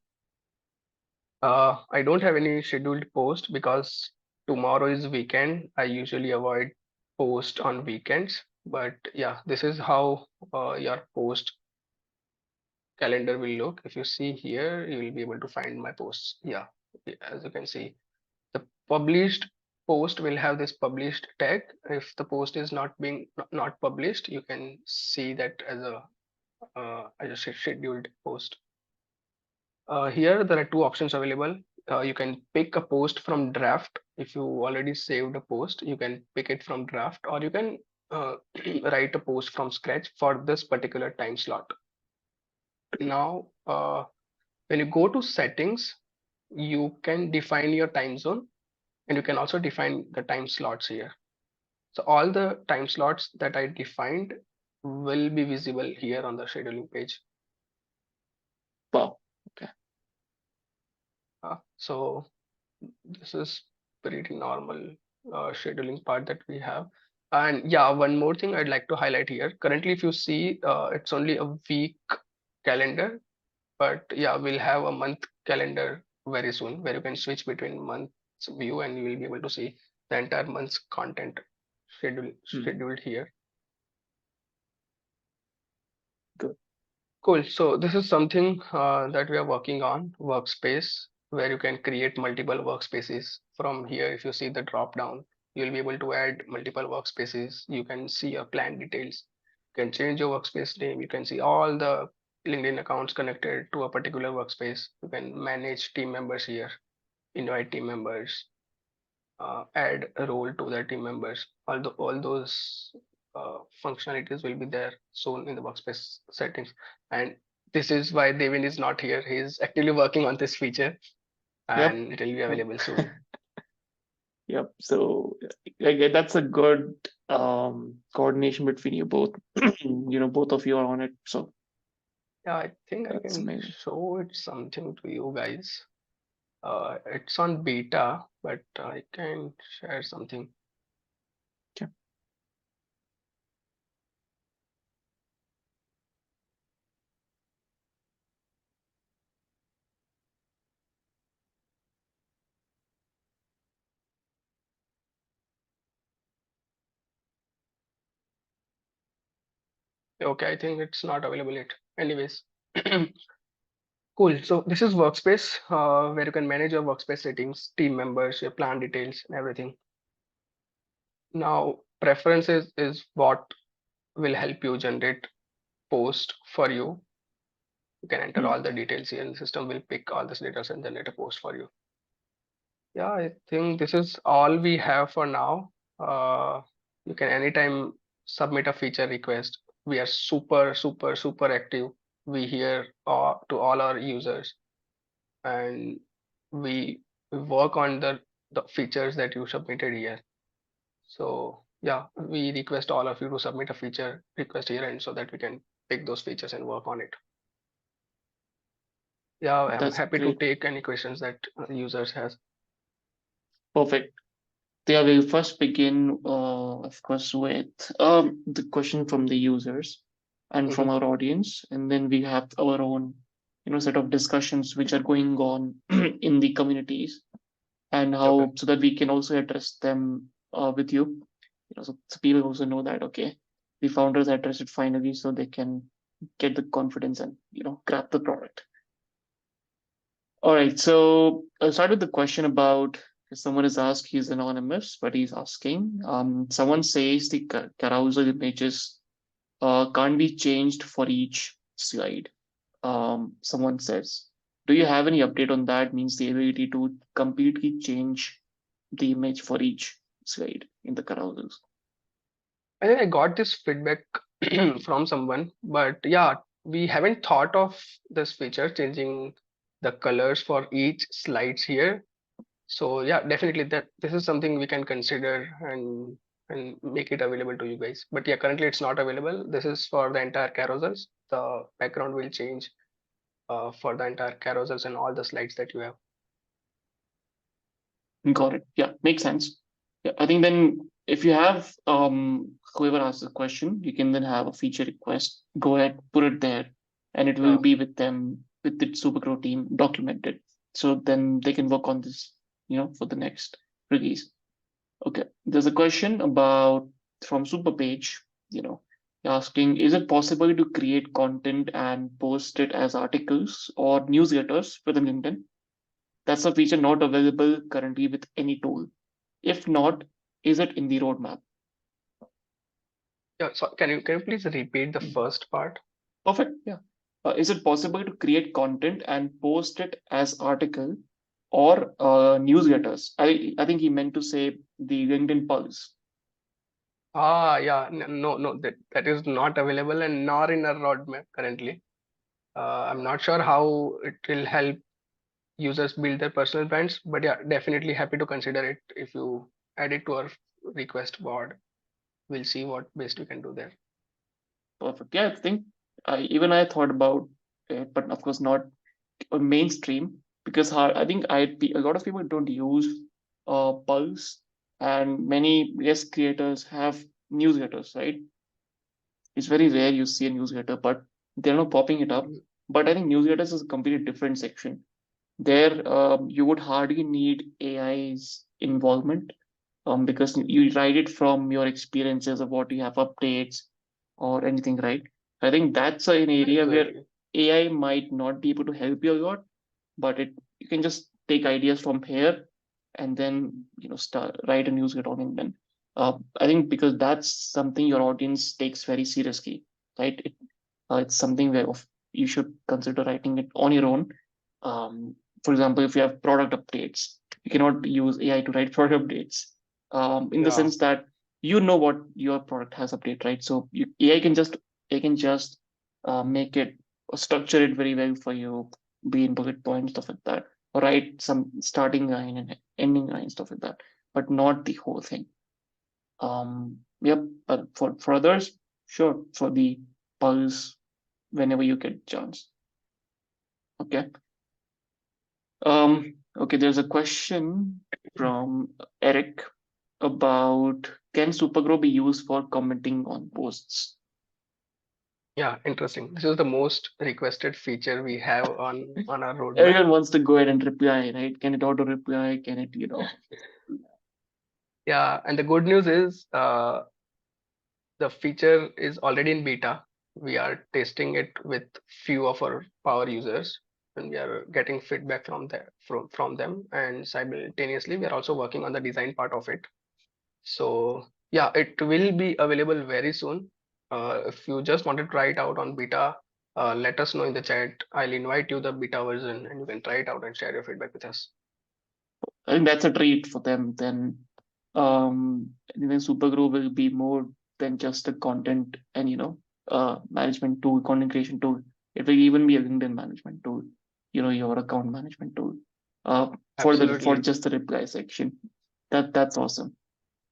I don't have any scheduled post because tomorrow is weekend. I usually avoid post on weekends. But yeah, this is how your post calendar will look. If you see here, you will be able to find my posts. Yeah, as you can see. The published post will have this published tag. If the post is not published, you can see that as a scheduled post. Here there are two options available. You can pick a post from draft. If you already saved a post, you can pick it from draft, or you can write a post from scratch for this particular time slot. Now, when you go to settings, you can define your time zone, and you can also define the time slots here. So all the time slots that I defined will be visible here on the scheduling page. Wow. Okay. So this is pretty normal scheduling part that we have. And yeah, one more thing I'd like to highlight here. Currently, if you see, it's only a week calendar, but yeah, we'll have a month calendar very soon where you can switch between months view and you will be able to see the entire month's content Hmm. scheduled here. Good. Cool. So this is something that we are working on, workspace, where you can create multiple workspaces. From here, if you see the drop down, you'll be able to add multiple workspaces. You can see your plan details. You can change your workspace name. You can see all the LinkedIn accounts connected to a particular workspace. You can manage team members here, invite team members, add a role to their team members. Although all those functionalities will be there soon in the workspace settings. And this is why Devin is not here. He's actively working on this feature Yep. and it will be Yep. available soon. Yep. So that's a good coordination between you both. Both of you are on it. So Yeah, I think I that's can amazing. show it something to you guys. It's on beta, but I can share something. Okay. Okay, I think it's not available yet. Anyways. Cool. So this is Workspace, where you can manage your workspace settings, team members, your plan details, and everything. Now, preferences is what will help you generate post for you. You can enter Hmm, all the details here, and the system will pick all this data and generate a post for you. Yeah, I think this is all we have for now. You can anytime submit a feature request. We are super active. We hear to all our users, and we work on the features that you submitted here. So yeah, we request all of you to submit a feature request here, and so that we can pick those features and work on it. Yeah, I'm that's happy to great. take any questions that users has. Perfect. Yeah, we'll first begin, of course, with the question from the users and from Mhm. our audience, and then we have our own, set of discussions which are going on in the communities, and Okay. how so that we can also address them with you. So people also know that okay, the founders address it finally, so they can get the confidence and grab the product. All right, so I'll start with the question about if someone is asked, he's anonymous, but he's asking. Someone says the carousel images can't be changed for each slide. Someone says, do you have any update on that? Means the ability to completely change the image for each slide in the carousels. I think I got this feedback from someone, but yeah, we haven't thought of this feature changing the colors for each slides here. So yeah, definitely that this is something we can consider and make it available to you guys. But yeah, currently it's not available. This is for the entire carousels. The background will change for the entire carousels and all the slides that you have. Got it. Yeah, makes sense. Yeah, I think then if you have whoever asks the question, you can then have a feature request. Go ahead, put it there, and it will Yeah, be with them with the Supergrow team documented. So then they can work on this, for the next release. Okay. There's a question about from Superpage, asking, is it possible to create content and post it as articles or newsletters within LinkedIn? That's a feature not available currently with any tool. If not, is it in the roadmap? yeah. So can you please repeat the Mhm. first part? Perfect. Yeah. Is it possible to create content and post it as article or newsletters? I think he meant to say the LinkedIn Pulse. Yeah, no, that is not available and nor in our roadmap currently. I'm not sure how it will help users build their personal brands, but yeah, definitely happy to consider it if you add it to our request board. We'll see what best we can do there. Perfect. Yeah, I think I thought about it, but of course not mainstream because I think a lot of people don't use Pulse, and many guest creators have newsletters, right? It's very rare you see a newsletter, but they're not popping it up. Mhm. But I think newsletters is a completely different section. There, you would hardly need AI's involvement because you write it from your experiences of what you have updates or anything, right? I think that's an area where Exactly. AI might not be able to help you a lot, but you can just take ideas from here and then start write a newsletter on it. Then I think because that's something your audience takes very seriously, right? It's something where you should consider writing it on your own. For example, if you have product updates, you cannot use AI to write product updates. In the Yeah, sense that what your product has update, right? So AI can just make it structure it very well for you, be in bullet points, stuff like that, or write some starting line and ending line, stuff like that, but not the whole thing. Yep, but for others, sure, for the pulse whenever you get chance. Okay. Okay, there's a question from Eric about can Supergrow be used for commenting on posts? yeah, interesting. This is the most requested feature we have on our roadmap. Everyone wants to go ahead and reply, right? Can it auto reply? Can it, Yeah, and the good news is the feature is already in beta. We are testing it with few of our power users, and we are getting feedback from them. And simultaneously, we are also working on the design part of it. So yeah, it will be available very soon. If you just want to try it out on beta, let us know in the chat. I'll invite you the beta version, and you can try it out and share your feedback with us. I think that's a treat for them. Then Supergrow will be more than just a content and management tool, content creation tool. It will even be a LinkedIn management tool, your account management tool. For Absolutely. just the reply section. That's awesome.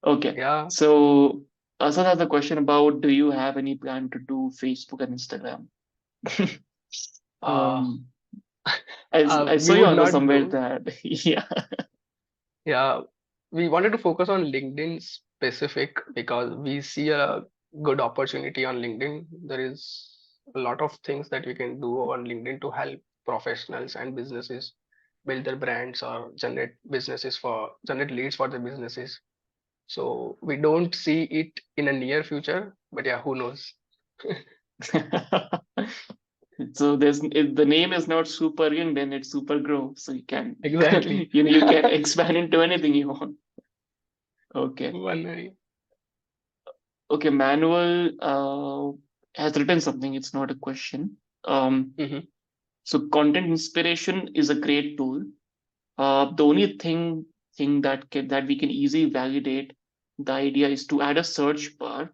Okay, Yeah. so Asad has a question about, do you have any plan to do Facebook and Instagram? Uh, um, I we saw you would under not somewhere do. that yeah. Yeah, we wanted to focus on LinkedIn specific because we see a good opportunity on LinkedIn. There is a lot of things that we can do on LinkedIn to help professionals and businesses build their brands or generate leads for their businesses. So we don't see it in a near future, but yeah, who knows? So if the name is not super young, then it's super grow. So you can Exactly. you can expand into anything you want. Okay. One, Okay, Manuel has written something. It's not a question. Um, mhm, so content inspiration is a great tool. The only thing that we can easily validate the idea is to add a search bar.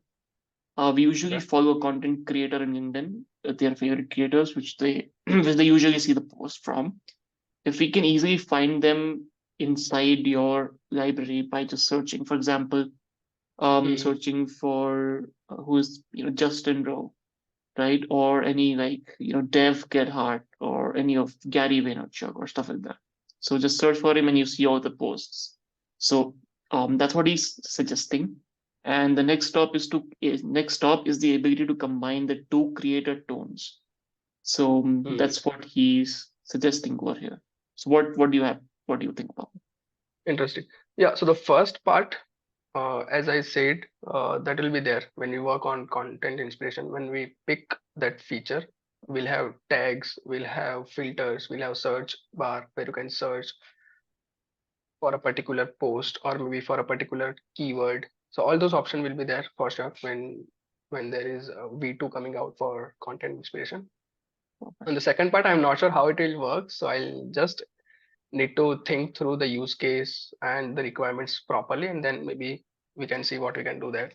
We usually okay. follow a content creator in LinkedIn, their favorite creators, which they which they usually see the post from. If we can easily find them inside your library by just searching, for example, Mhm, searching for who's Justin Rowe, right, or any like Dev Gerhardt or any of Gary Vaynerchuk or stuff like that. So just search for him and you see all the posts. So that's what he's suggesting. And the next stop is the ability to combine the two creator tones. So mhm. that's what he's suggesting over here. So what do you have? What do you think about Interesting. Yeah, so the first part, as I said, that will be there when we work on content inspiration. When we pick that feature, we'll have tags, we'll have filters, we'll have search bar where you can search for a particular post or maybe for a particular keyword. So all those options will be there for sure when there is a V2 coming out for content inspiration. it? And the second part, I'm not sure how it will work, so I'll just need to think through the use case and the requirements properly, and then maybe we can see what we can do there.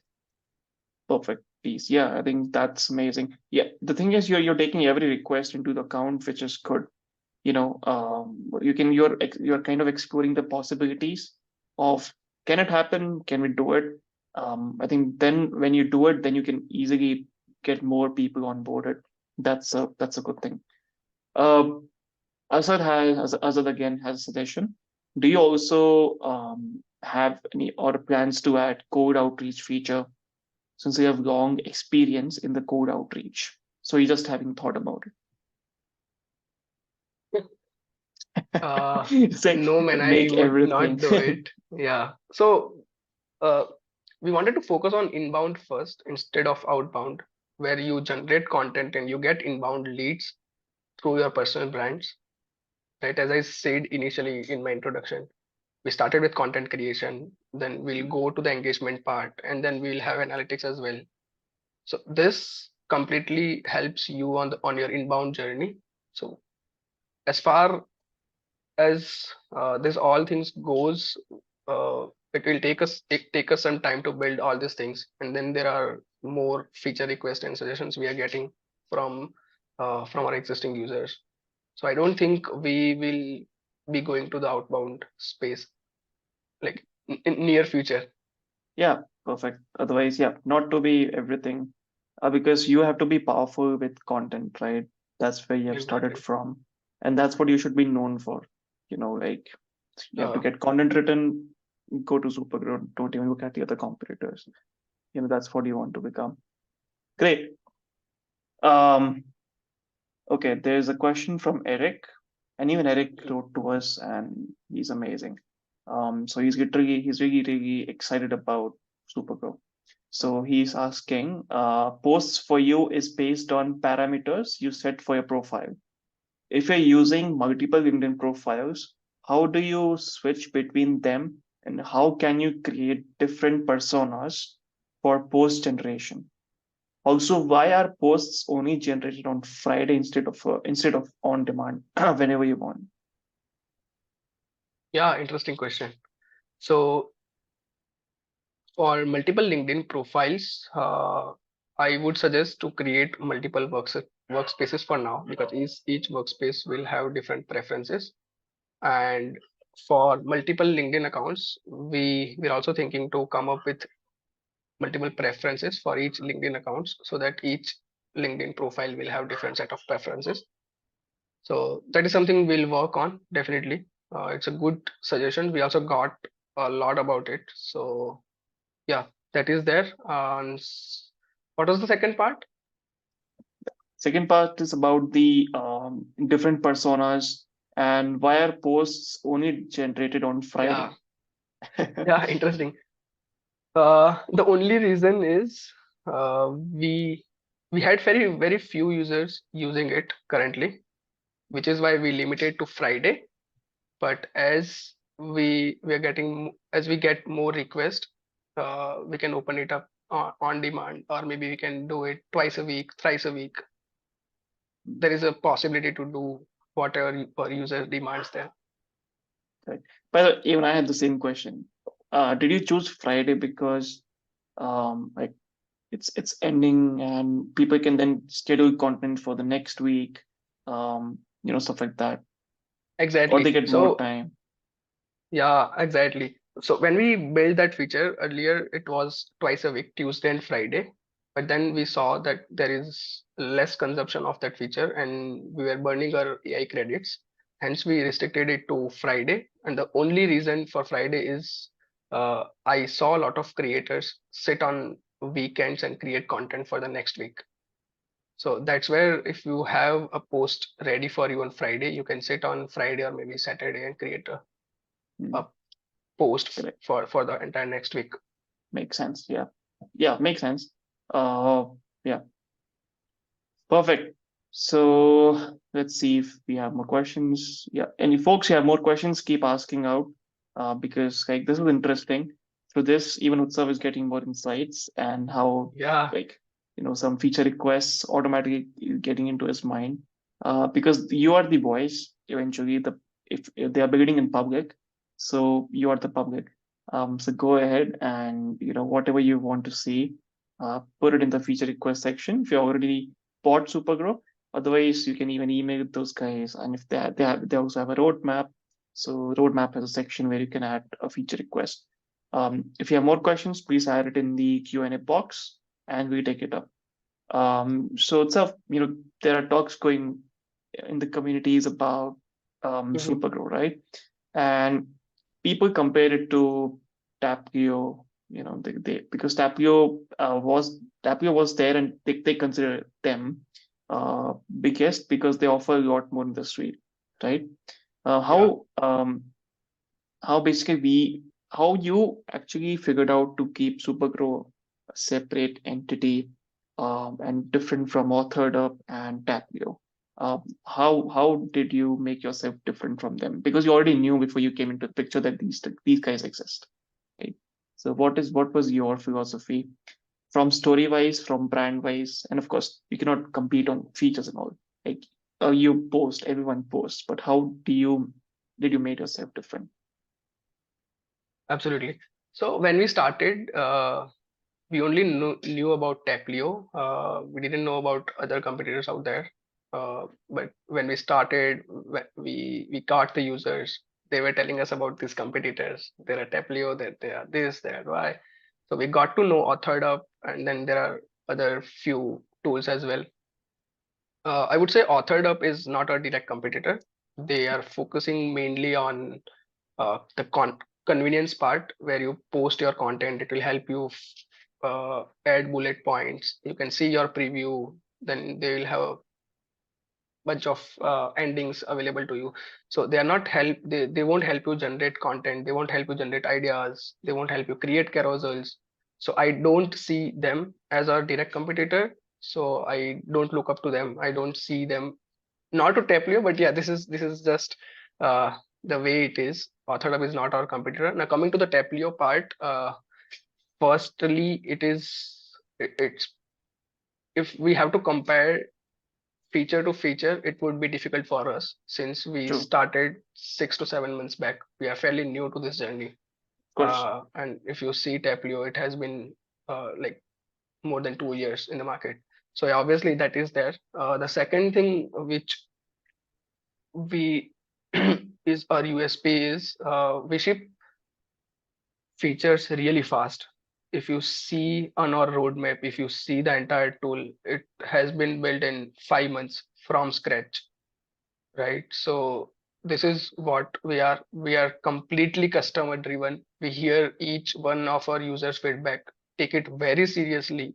Perfect piece. Yeah, I think that's amazing. Yeah, the thing is, you're taking every request into the account, which is good. You're kind of exploring the possibilities of, can it happen? Can we do it? I think then when you do it, then you can easily get more people on board. That's a good thing. Um, Azad again has a suggestion. Do you also have any other plans to add code outreach feature, since you have long experience in the code outreach? So you're just having thought about it. Uh, It's like no, man, I make would everything. not do it. Yeah. So uh, we wanted to focus on inbound first instead of outbound, where you generate content and you get inbound leads through your personal brands. Right. As I said initially in my introduction, we started with content creation, then we'll go to the engagement part, and then we'll have analytics as well. So this completely helps you on your inbound journey. So as far as this all things goes, it will take us some time to build all these things, and then there are more feature requests and suggestions we are getting from from our existing users. So I don't think we will be going to the outbound space like in near future. Yeah, perfect. Otherwise, yeah, not to be everything, because you have to be powerful with content, right? That's where you have started Exactly. from, and that's what you should be known for. Like you have to Uh, get content written, go to Supergrow, don't even look at the other competitors. That's what you want to become. Great. Um, okay, there's a question from Eric, and even Eric wrote to us, and he's amazing. So he's really, really excited about Supergrow. So he's asking, posts for you is based on parameters you set for your profile. If you're using multiple LinkedIn profiles, how do you switch between them and how can you create different personas for post generation? Also, why are posts only generated on Friday instead of on demand whenever you want? Yeah, interesting question. So for multiple LinkedIn profiles, I would suggest to create multiple workspaces for now, because each workspace will have different preferences. And for multiple LinkedIn accounts, we're also thinking to come up with multiple preferences for each LinkedIn accounts, so that each LinkedIn profile will have different set of preferences. So that is something we'll work on definitely. It's a good suggestion. We also got a lot about it. So yeah, that is there. What was the second part? Second part is about the different personas and why are posts only generated on Yeah, Friday? yeah, interesting. The only reason is we had very few users using it currently, which is why we limited to Friday. But as we are getting, as we get more requests, we can open it up on demand, or maybe we can do it twice a week, thrice a week. There is a possibility to do whatever per user demands there. Right. By the way, even I had the same question. Did you choose Friday because like it's ending and people can then schedule content for the next week, stuff like that, or they Exactly. get more So time. yeah, exactly. So when we built that feature earlier, it was twice a week, Tuesday and Friday. But then we saw that there is less consumption of that feature and we were burning our AI credits. Hence, we restricted it to Friday. And the only reason for Friday is I saw a lot of creators sit on weekends and create content for the next week. So that's where if you have a post ready for you on Friday, you can sit on Friday or maybe Saturday and create Hmm, a post correct. for the entire next week. Makes sense. Yeah. Yeah, makes sense. Uh, yeah. Perfect. So let's see if we have more questions. Yeah, any folks who have more questions, keep asking out because like this is interesting. Through this, even Utsav is getting more insights and how Yeah, like some feature requests automatically getting into his mind. Because you are the voice eventually. If they are beginning in public, so you are the public. So go ahead and whatever you want to see, put it in the feature request section. If you already bought Supergrow. Otherwise, you can even email those guys. And if they also have a roadmap. So roadmap has a section where you can add a feature request. If you have more questions, please add it in the Q&A box, and we take it up. So itself, there are talks going in the communities about mhm, Supergrow, right? And people compare it to Tapio, because Tapio was there, and they consider them biggest because they offer a lot more in the street, right? Uh, yeah, how um, how basically we how you actually figured out to keep Supergrow a separate entity and different from Authored Up and Tapio. How did you make yourself different from them? Because you already knew before you came into the picture that these guys exist, right? So what was your philosophy from story wise, from brand wise, and of course you cannot compete on features and all. Like you post, everyone posts, but how did you make yourself different? absolutely. So when we started, we only knew about Taplio. We didn't know about other competitors out there. But when we started, we got the users. They were telling us about these competitors. There are Taplio, that they are this, they are Y. So we got to know Authored Up, and then there are other few tools as well. I would say Authored Up is not a direct competitor. They are focusing mainly on convenience part, where you post your content. It will help you add bullet points. You can see your preview. Then they will have a bunch of endings available to you. So they are not help. They won't help you generate content. They won't help you generate ideas. They won't help you create carousels. So I don't see them as our direct competitor. So I don't look up to them. I don't see them, not to Taplio, but yeah, this is just uh, the way it is. Authorhub is not our competitor. Now coming to the Taplio part, firstly, it's if we have to compare feature to feature, it would be difficult for us since we True. started 6 to 7 months back. We are fairly new to this journey. Of course. And if you see Taplio, it has been like more than 2 years in the market. So yeah, obviously that is there. The second thing which we is our USP is we ship features really fast. If you see on our roadmap, if you see the entire tool, it has been built in 5 months from scratch, right? So this is what we are. We are completely customer driven. We hear each one of our users' feedback, take it very seriously.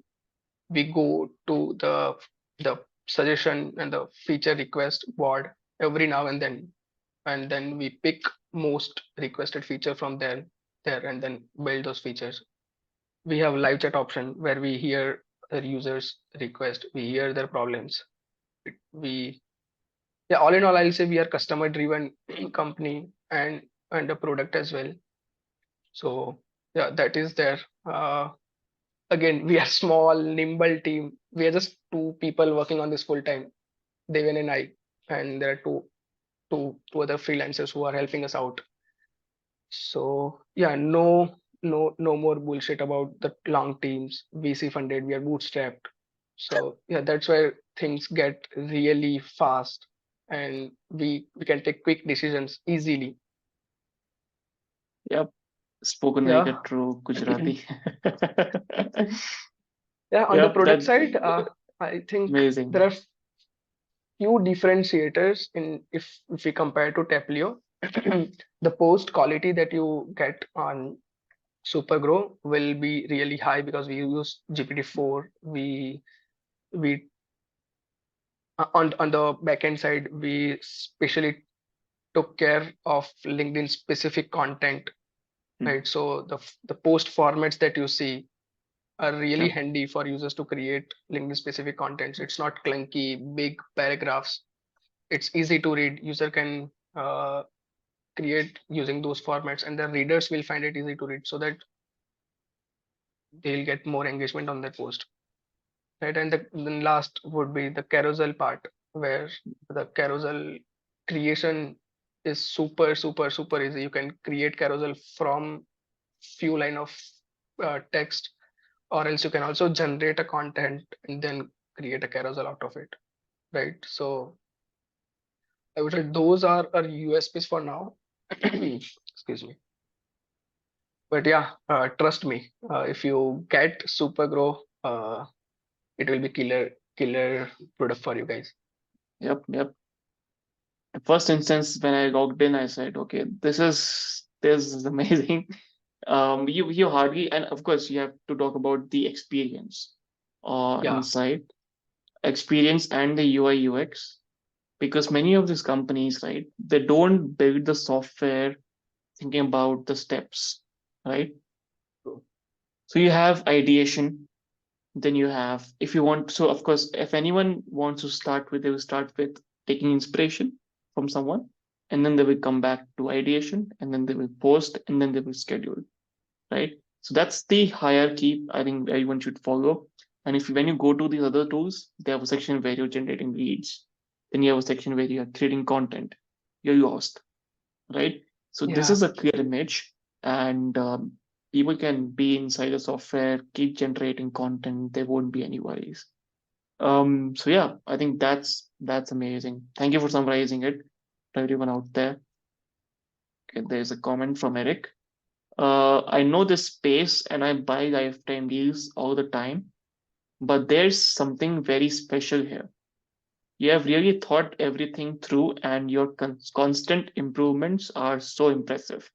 We go to the suggestion and the feature request board every now and then we pick most requested feature from there and then build those features. We have live chat option where we hear the users request, we hear their problems. We Yeah, all in all, I'll say we are customer driven company and a product as well. So yeah, that is there. Again, we are small nimble team. We are just two people working on this full time, Deven and I, and there are two other freelancers who are helping us out. So yeah, no more bullshit about the long teams, VC funded, we are bootstrapped. So yeah, that's where things get really fast and we can take quick decisions easily. Yep. Spoken like a Yeah. true Gujarati. Yeah, on the Yep, product that side, I think there amazing. are few differentiators in if we compare to Taplio. The post quality that you get on Supergrow will be really high because we use GPT-4. We On the backend side, we specially took care of LinkedIn specific content, Hmm. right? So the post formats that you see are really Yep. handy for users to create LinkedIn specific contents. It's not clunky, big paragraphs. It's easy to read. User can create using those formats, and the readers will find it easy to read, so that they'll get more engagement on that post, right? And then last would be the carousel part, where the carousel creation is super easy. You can create carousel from few line of text, or else you can also generate a content and then create a carousel out of it, right? So I would say those are our USPs for now. Excuse me. But yeah, trust me, if you get Supergrow, it will be killer product for you guys. Yep. Yep. First instance when I logged in, I said, okay, this is amazing. You hardly, and of course you have to talk about the experience Yeah, inside experience and the UI UX, because many of these companies, right, they don't build the software thinking about the steps, right? true. So you have ideation, then you have, if you want, so of course if anyone wants to start with, they will start with taking inspiration from someone, and then they will come back to ideation, and then they will post, and then they will schedule, right? So that's the hierarchy I think everyone should follow. And if when you go to these other tools, they have a section where you're generating leads, then you have a section where you're creating content, you're lost, right? So this Yeah, is a clear image, and people can be inside the software, keep generating content. There won't be any worries. So yeah, I think that's amazing. Thank you for summarizing it to everyone out there. Okay, there's a comment from Eric. I know this space and I buy lifetime deals all the time, but there's something very special here. You have really thought everything through, and your constant improvements are so impressive.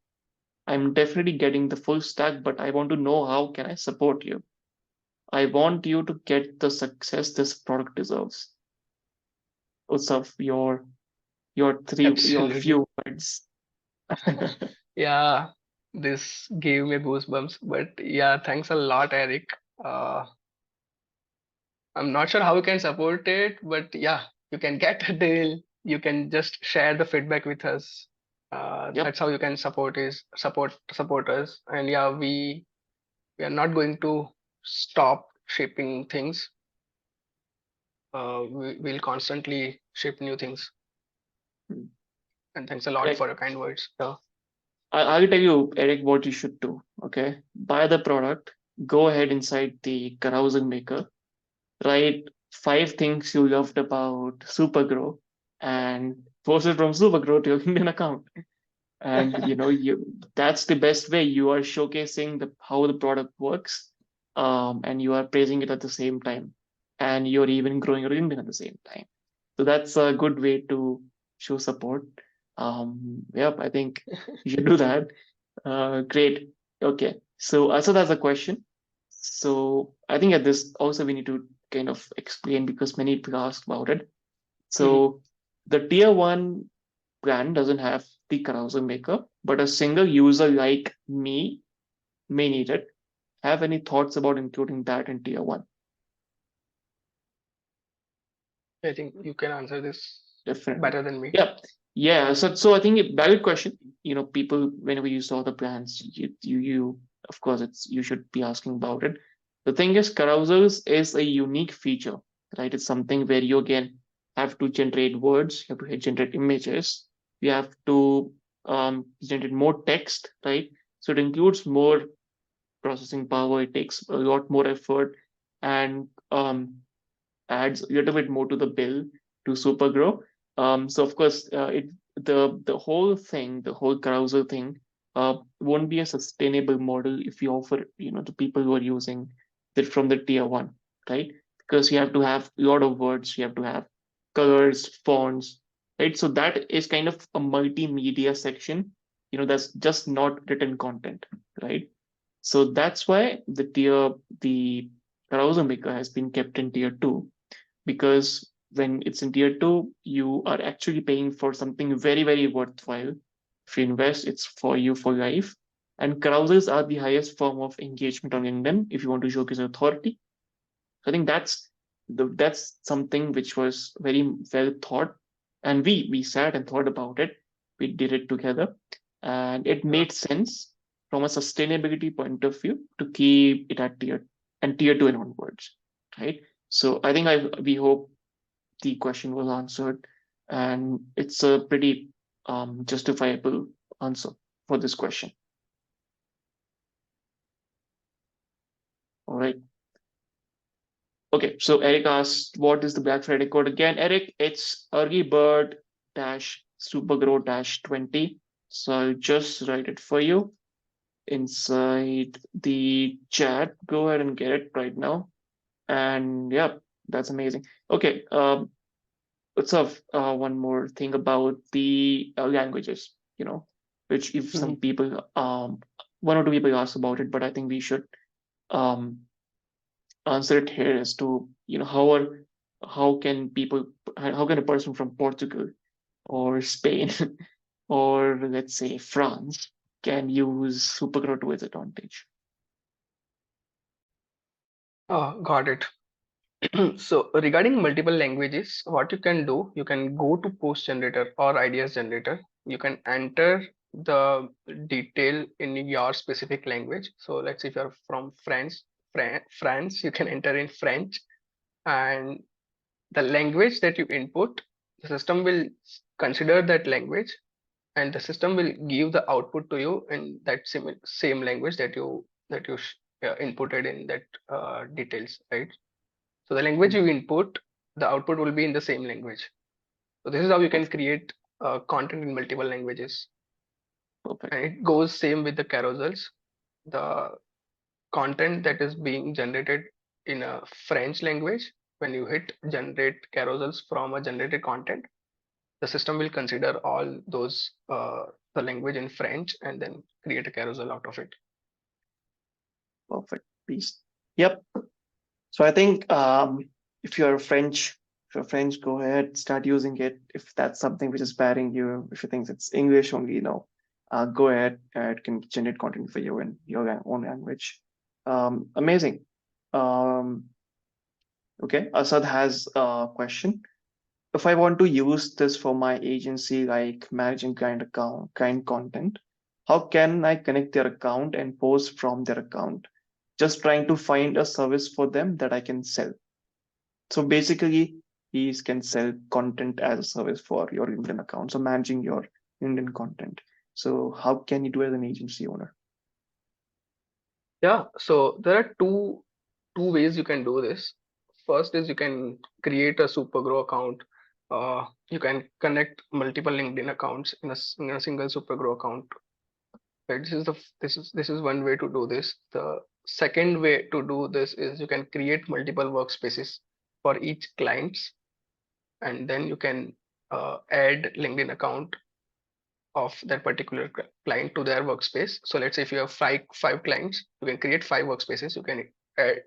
I'm definitely getting the full stack, but I want to know how can I support you? I want you to get the success this product deserves. Utsav, your absolutely. few words. Yeah. This gave me goosebumps. But yeah, thanks a lot, Eric. Uh, I'm not sure how you can support it, but yeah, you can get a deal. You can just share the feedback with us. Yep. That's how you can support us. And yeah, we are not going to stop shipping things. We'll constantly ship new things. Hmm. And thanks a lot Like for your kind words. Yeah. I'll tell you, Eric, what you should do. Okay, buy the product. Go ahead inside the carousel maker. Write 5 things you loved about Supergrow, and post it from Supergrow to your LinkedIn account. And you that's the best way. You are showcasing the how the product works, and you are praising it at the same time, and you're even growing your LinkedIn at the same time. So that's a good way to show support. Yep, I think you should do that. Great. Okay. So that's a question. So I think at this also we need to kind of explain because many people ask about it. Mhm. So the tier one brand doesn't have the carousel maker, but a single user like me may need it. Have any thoughts about including that in tier one? I think you can answer this Definitely. better than me. Yeah. Yeah. So I think a valid question. People whenever you saw the brands, you of course it's you should be asking about it. The thing is, carousels is a unique feature, right? It's something where you again have to generate words, you have to generate images, you have to generate more text, right? So it includes more processing power, it takes a lot more effort, and adds a little bit more to the bill to Supergrow. So of course, the whole thing, the whole carousel thing, won't be a sustainable model if you offer, to people who are using it from the tier one, right? Because you have to have a lot of words, you have to have colors, fonts, right? So that is kind of a multimedia section, that's just not written content, right? So that's why the carousel maker has been kept in tier two, because when it's in tier two, you are actually paying for something very, very worthwhile. If you invest, it's for you for life. And carousels are the highest form of engagement on LinkedIn if you want to showcase authority. So I think that's something which was very well thought, and we sat and thought about it. We did it together, and it Yeah. made sense from a sustainability point of view to keep it at tier two and onwards, right? So I think we hope the question was answered, and it's a pretty justifiable answer for this question. All right. Okay, so Eric asked, what is the Black Friday code again? Eric, it's early bird dash supergrow dash 20. So I'll just write it for you inside the chat. Go ahead and get it right now. And yeah, that's amazing. Okay, let's have one more thing about the languages, which if some Mhm. people, one or two people asked about it, but I think we should um, answer it here as to how can people how can a person from Portugal or Spain or let's say France can use Supergrow to its advantage. Oh, got it. So regarding multiple languages, what you can do, you can go to post generator or ideas generator. You can enter the detail in your specific language. So let's say if you're from France, you can enter in French, and the language that you input, the system will consider that language, and the system will give the output to you in that same language that you inputted in that details, right? So the language Hmm, you input, the output will be in the same language. So this is how you can perfect, create content in multiple languages. perfect, And it goes same with the carousels. The content that is being generated in a French language, when you hit generate carousels from a generated content, the system will consider all those the language in French and then create a carousel out of it. perfect. Peace. Yep. So I think if you're French, go ahead, start using it. If that's something which is barring you, if you think it's English only, go ahead. It can generate content for you in your own language. Amazing. Um, okay, Asad has a question. If I want to use this for my agency, like managing kind content, how can I connect their account and post from their account? Just trying to find a service for them that I can sell. So basically, he can sell content as a service for your LinkedIn account. So managing your LinkedIn content. So how can you do as an agency owner? Yeah, so there are two ways you can do this. First is you can create a Supergrow account. You can connect multiple LinkedIn accounts in a single Supergrow account. Right? This is one way to do this. The second way to do this is you can create multiple workspaces for each clients, and then you can add LinkedIn account of that particular client to their workspace. So let's say if you have five clients, you can create five workspaces. You can add,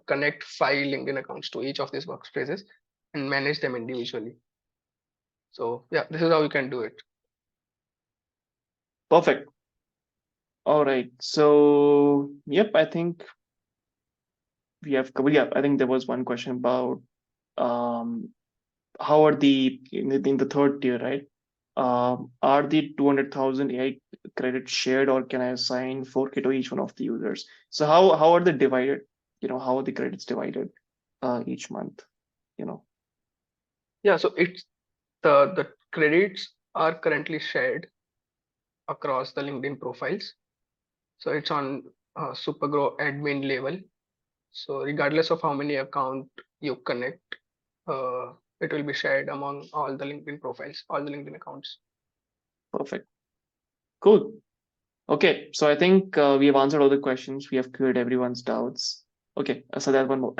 connect five LinkedIn accounts to each of these workspaces and manage them individually. So yeah, this is how you can do it. Perfect. All right. So yep, I think we have covered. Yeah, I think there was one question about um, how are the in the third tier, right? Are the 200,000 AI credits shared, or can I assign 4K to each one of the users? So how are they divided? How are the credits divided each month? You know, Yeah, so it's the credits are currently shared across the LinkedIn profiles. So it's on Supergrow admin level. So regardless of how many account you connect, it will be shared among all the LinkedIn profiles, all the LinkedIn accounts. perfect, cool. Okay, so I think we have answered all the questions. We have cleared everyone's doubts. Okay, so there's one more.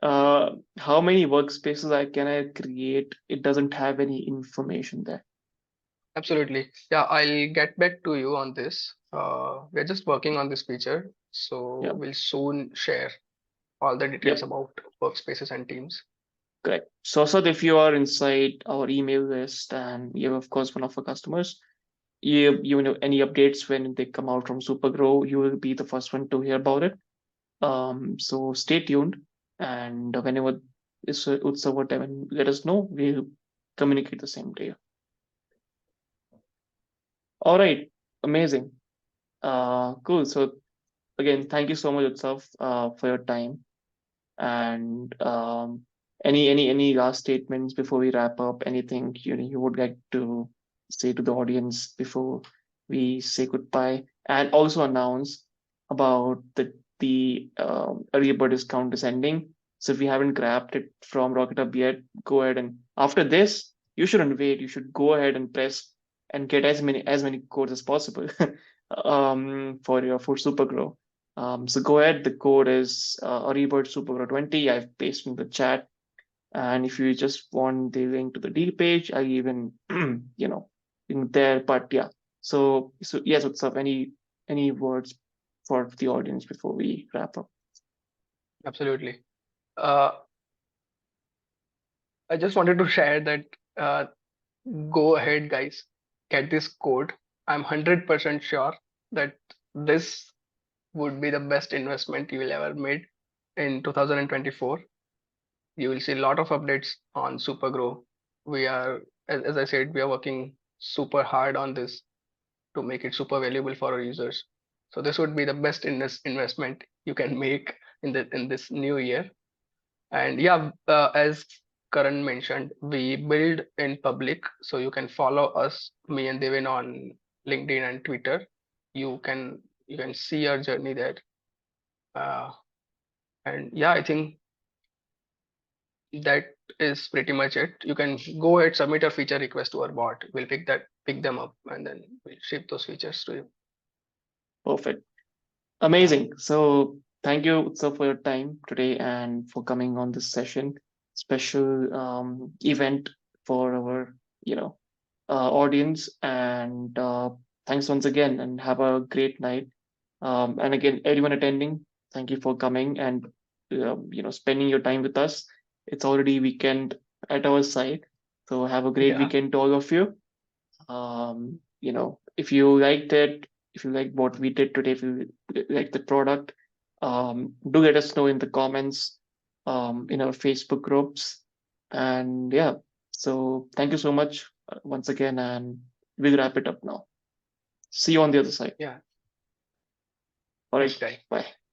How many workspaces can I create? It doesn't have any information there. Absolutely. Yeah, I'll get back to you on this. We're just working on this feature, so Yep, we'll soon share all the details yep, about workspaces and teams. correct. So if you are inside our email list and you're of course one of our customers, you know any updates when they come out from Supergrow, you will be the first one to hear about it. So stay tuned, and whenever it's Utsav or Deven, let us know. We'll communicate the same day. All right, amazing. Cool. So again, thank you so much, Utsav, for your time. And any last statements before we wrap up? Anything you would like to say to the audience before we say goodbye, and also announce about the early bird discount is ending. So if you haven't grabbed it from Rocket Up yet, go ahead, and after this, you shouldn't wait. You should go ahead and press and get as many codes as possible for your for Supergrow. So go ahead. The code is Rebirth Supergrow 20. I've pasted in the chat. And if you just want the link to the deal page, I even in there. But yeah. So yes, what's up? Any words for the audience before we wrap up? Absolutely. Uh, I just wanted to share that go ahead, guys, get this code. I'm 100% sure that this would be the best investment you will ever made in 2024. You will see a lot of updates on Supergrow. We are, as I said, we are working super hard on this to make it super valuable for our users. So this would be the best investment you can make in this new year. And yeah, as Karan mentioned, we build in public, so you can follow us, me and Devin, on LinkedIn and Twitter. You can see our journey there. Uh, and yeah, I think that is pretty much it. You can go ahead, submit a feature request to our bot. We'll pick them up, and then we'll ship those features to you. Perfect. Yeah, Amazing. So thank you, sir, for your time today and for coming on this session, special event for our, audience. And thanks once again, and have a great night. And again, everyone attending, thank you for coming and spending your time with us. It's already weekend at our side, so have a great yeah, weekend to all of you. if you liked it, if you like what we did today, if you like the product, do let us know in the comments, in our Facebook groups. And yeah, so thank you so much once again, and we'll wrap it up now. See you on the other side. Yeah. All Thanks, right, guys. bye.